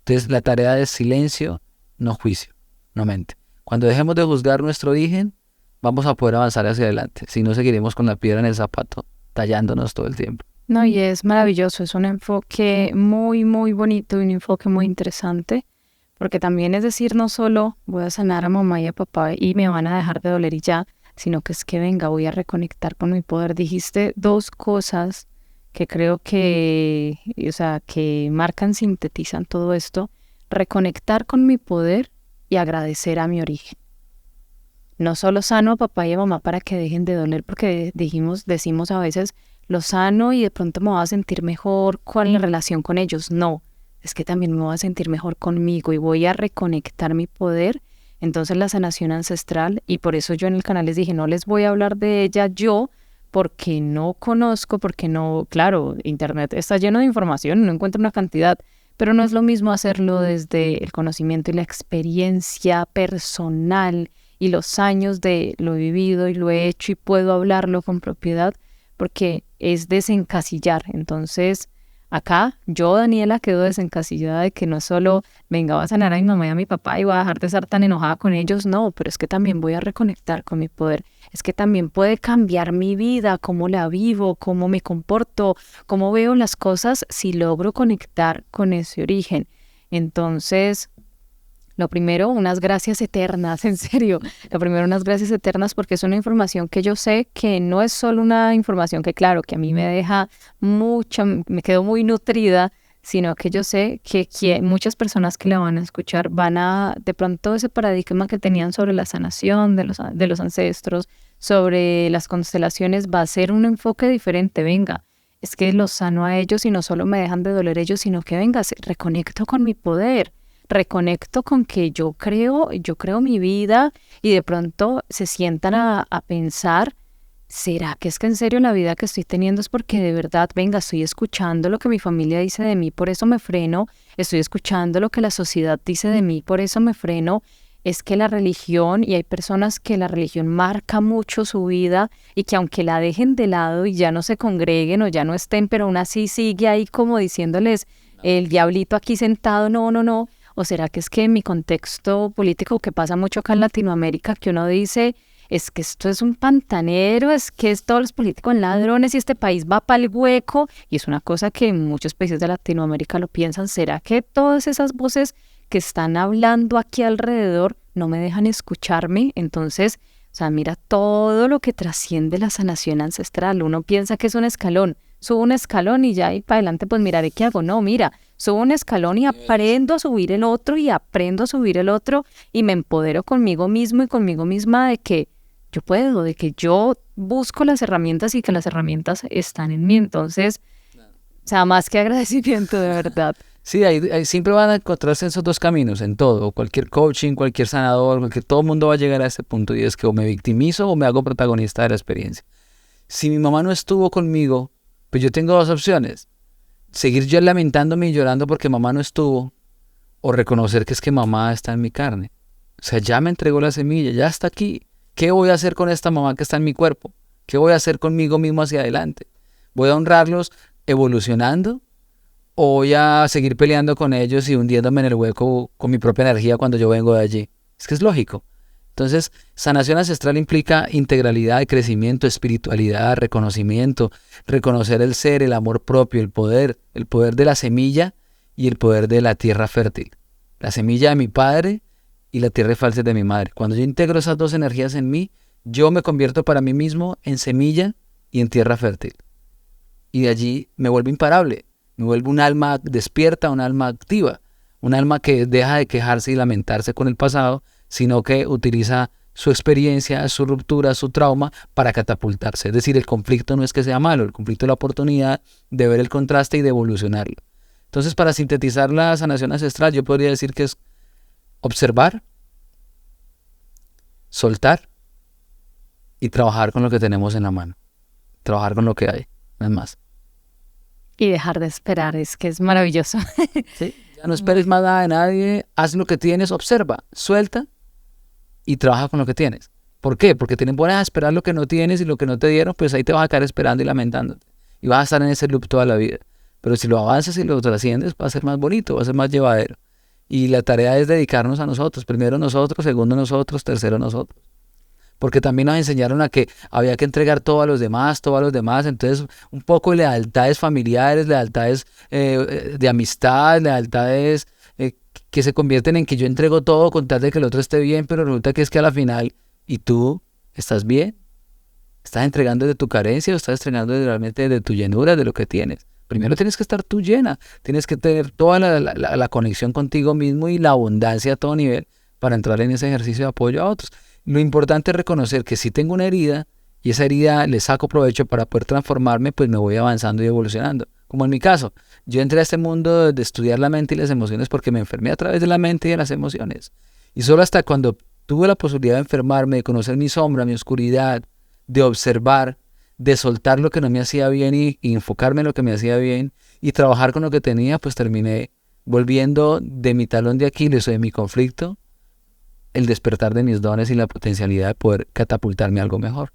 Entonces la tarea es silencio, no juicio, no mente. Cuando dejemos de juzgar nuestro origen, vamos a poder avanzar hacia adelante. Si no, seguiremos con la piedra en el zapato, tallándonos todo el tiempo. No, y es maravilloso, es un enfoque muy, muy bonito y un enfoque muy interesante, porque también es decir, no solo voy a sanar a mamá y a papá y me van a dejar de doler y ya, sino que es que venga, voy a reconectar con mi poder. Dijiste dos cosas que creo que, o sea, que marcan, sintetizan todo esto: reconectar con mi poder y agradecer a mi origen. No solo sano a papá y a mamá para que dejen de doler, porque decimos a veces, lo sano y de pronto me voy a sentir mejor con la relación con ellos. No, es que también me voy a sentir mejor conmigo y voy a reconectar mi poder. Entonces la sanación ancestral, y por eso yo en el canal les dije, no les voy a hablar de ella yo, porque no conozco, porque no, claro, internet está lleno de información, no encuentro una cantidad, pero no es lo mismo hacerlo desde el conocimiento y la experiencia personal y los años de lo he vivido y lo he hecho y puedo hablarlo con propiedad, porque es desencasillar. Entonces, acá yo, Daniela, quedo desencasillada de que no es solo, venga, voy a sanar a mi mamá y a mi papá y voy a dejar de estar tan enojada con ellos. No, pero es que también voy a reconectar con mi poder. Es que también puede cambiar mi vida, cómo la vivo, cómo me comporto, cómo veo las cosas si logro conectar con ese origen. Entonces, Lo primero, unas gracias eternas, en serio. Lo primero, unas gracias eternas porque es una información que yo sé que no es solo una información que, claro, que a mí me deja mucha, me quedo muy nutrida, sino que yo sé que muchas personas que la van a escuchar van a, de pronto ese paradigma que tenían sobre la sanación de los ancestros, sobre las constelaciones, va a ser un enfoque diferente. Venga, es que los sano a ellos y no solo me dejan de doler ellos, sino que venga, reconecto con mi poder, reconecto con que yo creo mi vida y de pronto se sientan a pensar, ¿será que es que en serio la vida que estoy teniendo es porque de verdad, venga, estoy escuchando lo que mi familia dice de mí, por eso me freno, estoy escuchando lo que la sociedad dice de mí, por eso me freno? Es que la religión, y hay personas que la religión marca mucho su vida y que aunque la dejen de lado y ya no se congreguen o ya no estén, pero aún así sigue ahí como diciéndoles el diablito aquí sentado, no, no, no. ¿O será que es que en mi contexto político, que pasa mucho acá en Latinoamérica, que uno dice, es que esto es un pantanero, es que todos los políticos son ladrones y este país va para el hueco? Y es una cosa que en muchos países de Latinoamérica lo piensan. ¿Será que todas esas voces que están hablando aquí alrededor no me dejan escucharme? Entonces, o sea, mira todo lo que trasciende la sanación ancestral. Uno piensa que es un escalón, subo un escalón y ya ahí para adelante pues miraré qué hago. No, mira, subo un escalón y aprendo a subir el otro y aprendo a subir el otro y me empodero conmigo mismo y conmigo misma de que yo puedo, de que yo busco las herramientas y que las herramientas están en mí. Entonces, o sea, más que agradecimiento, de verdad. Sí, ahí siempre van a encontrarse esos dos caminos en todo, cualquier coaching, cualquier sanador, todo el mundo va a llegar a ese punto y es que o me victimizo o me hago protagonista de la experiencia. Si mi mamá no estuvo conmigo, pues yo tengo dos opciones: seguir yo lamentándome y llorando porque mamá no estuvo, o reconocer que es que mamá está en mi carne. O sea, ya me entregó la semilla, ya está aquí. ¿Qué voy a hacer con esta mamá que está en mi cuerpo? ¿Qué voy a hacer conmigo mismo hacia adelante? ¿Voy a honrarlos evolucionando? ¿O voy a seguir peleando con ellos y hundiéndome en el hueco con mi propia energía cuando yo vengo de allí? Es que es lógico. Entonces, sanación ancestral implica integralidad, crecimiento, espiritualidad, reconocimiento, reconocer el ser, el amor propio, el poder de la semilla y el poder de la tierra fértil. La semilla de mi padre y la tierra fértil de mi madre. Cuando yo integro esas dos energías en mí, yo me convierto para mí mismo en semilla y en tierra fértil. Y de allí me vuelvo imparable. Me vuelvo un alma despierta, un alma activa, un alma que deja de quejarse y lamentarse con el pasado, sino que utiliza su experiencia, su ruptura, su trauma para catapultarse. Es decir, el conflicto no es que sea malo, el conflicto es la oportunidad de ver el contraste y de evolucionarlo. Entonces, para sintetizar la sanación ancestral, yo podría decir que es observar, soltar y trabajar con lo que tenemos en la mano. Trabajar con lo que hay, no es más. Y dejar de esperar, es que es maravilloso. ¿Sí? Ya no esperes más nada de nadie, haz lo que tienes, observa, suelta y trabaja con lo que tienes. ¿Por qué? Porque te pones a esperar lo que no tienes y lo que no te dieron, pues ahí te vas a quedar esperando y lamentándote. Y vas a estar en ese loop toda la vida. Pero si lo avanzas y lo trasciendes, va a ser más bonito, va a ser más llevadero. Y la tarea es dedicarnos a nosotros. Primero nosotros, segundo nosotros, tercero nosotros. Porque también nos enseñaron a que había que entregar todo a los demás, entonces un poco de lealtades familiares, lealtades de amistad, lealtades que se convierten en que yo entrego todo con tal de que el otro esté bien, pero resulta que es que a la final, ¿y tú estás bien? ¿Estás entregando de tu carencia o estás entregando realmente de tu llenura, de lo que tienes? Primero tienes que estar tú llena, tienes que tener toda la conexión contigo mismo y la abundancia a todo nivel para entrar en ese ejercicio de apoyo a otros. Lo importante es reconocer que si tengo una herida y esa herida le saco provecho para poder transformarme, pues me voy avanzando y evolucionando. Como en mi caso, yo entré a este mundo de estudiar la mente y las emociones porque me enfermé a través de la mente y de las emociones. Y solo hasta cuando tuve la posibilidad de enfermarme, de conocer mi sombra, mi oscuridad, de observar, de soltar lo que no me hacía bien y enfocarme en lo que me hacía bien y trabajar con lo que tenía, pues terminé volviendo de mi talón de Aquiles o de mi conflicto el despertar de mis dones y la potencialidad de poder catapultarme a algo mejor.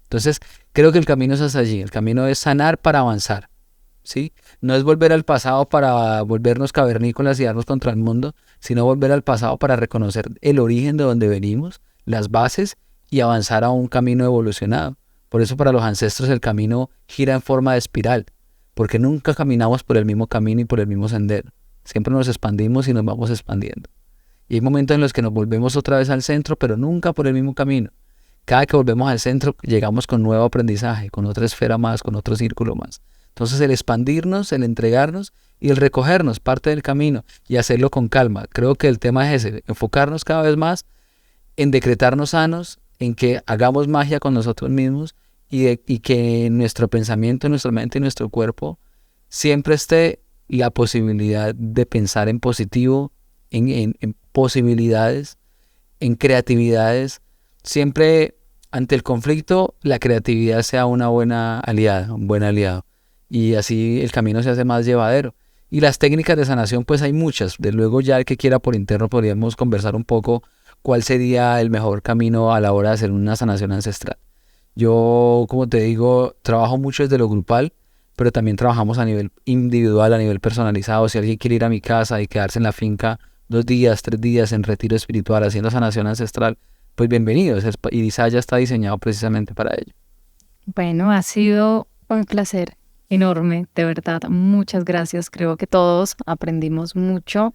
Entonces, creo que el camino es hasta allí. El camino es sanar para avanzar, ¿sí? No es volver al pasado para volvernos cavernícolas y darnos contra el mundo, sino volver al pasado para reconocer el origen de donde venimos, las bases y avanzar a un camino evolucionado. Por eso para los ancestros el camino gira en forma de espiral, porque nunca caminamos por el mismo camino y por el mismo sendero. Siempre nos expandimos y nos vamos expandiendo. Y hay momentos en los que nos volvemos otra vez al centro, pero nunca por el mismo camino. Cada que volvemos al centro, llegamos con nuevo aprendizaje, con otra esfera más, con otro círculo más. Entonces el expandirnos, el entregarnos y el recogernos parte del camino y hacerlo con calma. Creo que el tema es ese, enfocarnos cada vez más en decretarnos sanos, en que hagamos magia con nosotros mismos y que en nuestro pensamiento, en nuestra mente y nuestro cuerpo siempre esté la posibilidad de pensar en positivo, en posibilidades, en creatividades. Siempre ante el conflicto la creatividad sea una buena aliada, un buen aliado. Y así el camino se hace más llevadero. Y las técnicas de sanación pues hay muchas. De luego ya el que quiera por interno podríamos conversar un poco cuál sería el mejor camino a la hora de hacer una sanación ancestral. Yo, como te digo, trabajo mucho desde lo grupal, pero también trabajamos a nivel individual, a nivel personalizado. Si alguien quiere ir a mi casa y quedarse en la finca 2 días, 3 días en retiro espiritual haciendo sanación ancestral, pues bienvenidos. Irisaya está diseñado precisamente para ello. Bueno, ha sido un placer enorme, de verdad. Muchas gracias. Creo que todos aprendimos mucho.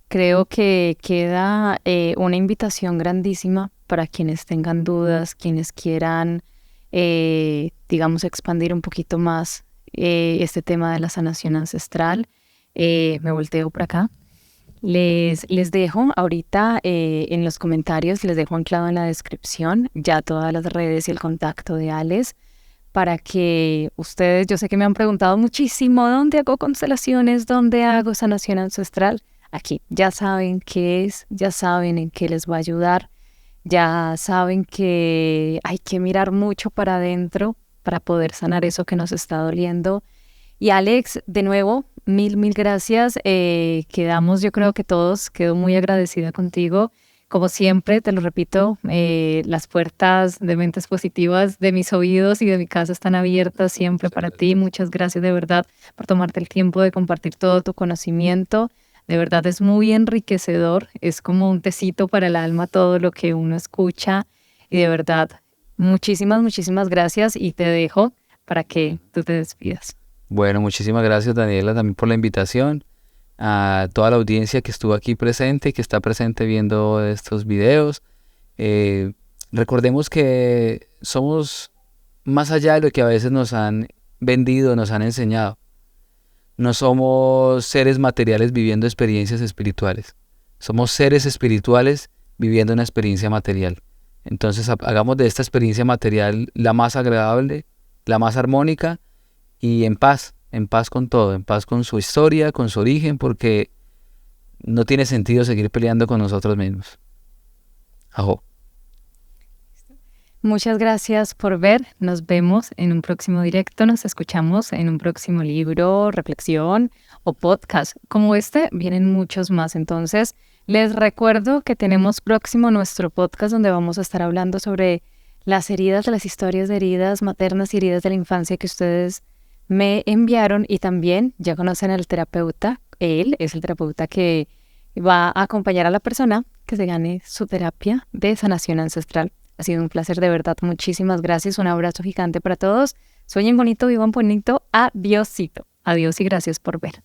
Creo que queda una invitación grandísima para quienes tengan dudas, quienes quieran, digamos, expandir un poquito más este tema de la sanación ancestral. Me volteo por acá. Les dejo ahorita en los comentarios, les dejo anclado en la descripción ya todas las redes y el contacto de Alex para que ustedes, yo sé que me han preguntado muchísimo, ¿dónde hago constelaciones? ¿Dónde hago sanación ancestral? Aquí, ya saben qué es, ya saben en qué les va a ayudar, ya saben que hay que mirar mucho para adentro para poder sanar eso que nos está doliendo. Y Alex, de nuevo, mil gracias. Quedamos, yo creo que todos, quedo muy agradecida contigo. Como siempre, te lo repito, las puertas de Mentes Positivas de mis oídos y de mi casa están abiertas siempre para ti. Muchas gracias de verdad por tomarte el tiempo de compartir todo tu conocimiento. De verdad es muy enriquecedor, es como un tecito para el alma todo lo que uno escucha. Y de verdad, muchísimas gracias y te dejo para que tú te despidas. Bueno, muchísimas gracias Daniela también por la invitación. A toda la audiencia que estuvo aquí presente, que está presente viendo estos videos. Recordemos que somos más allá de lo que a veces nos han vendido, nos han enseñado. No somos seres materiales viviendo experiencias espirituales. Somos seres espirituales viviendo una experiencia material. Entonces hagamos de esta experiencia material la más agradable, la más armónica y en paz con todo, en paz con su historia, con su origen, porque no tiene sentido seguir peleando con nosotros mismos. Ajo. Muchas gracias por ver. Nos vemos en un próximo directo. Nos escuchamos en un próximo libro, reflexión o podcast. Como este, vienen muchos más. Entonces, les recuerdo que tenemos próximo nuestro podcast donde vamos a estar hablando sobre las heridas, las historias de heridas maternas y heridas de la infancia que ustedes me enviaron, y también ya conocen al terapeuta. Él es el terapeuta que va a acompañar a la persona que se gane su terapia de sanación ancestral. Ha sido un placer de verdad. Muchísimas gracias. Un abrazo gigante para todos. Sueñen bonito, vivan bonito. Adiósito. Adiós y gracias por ver.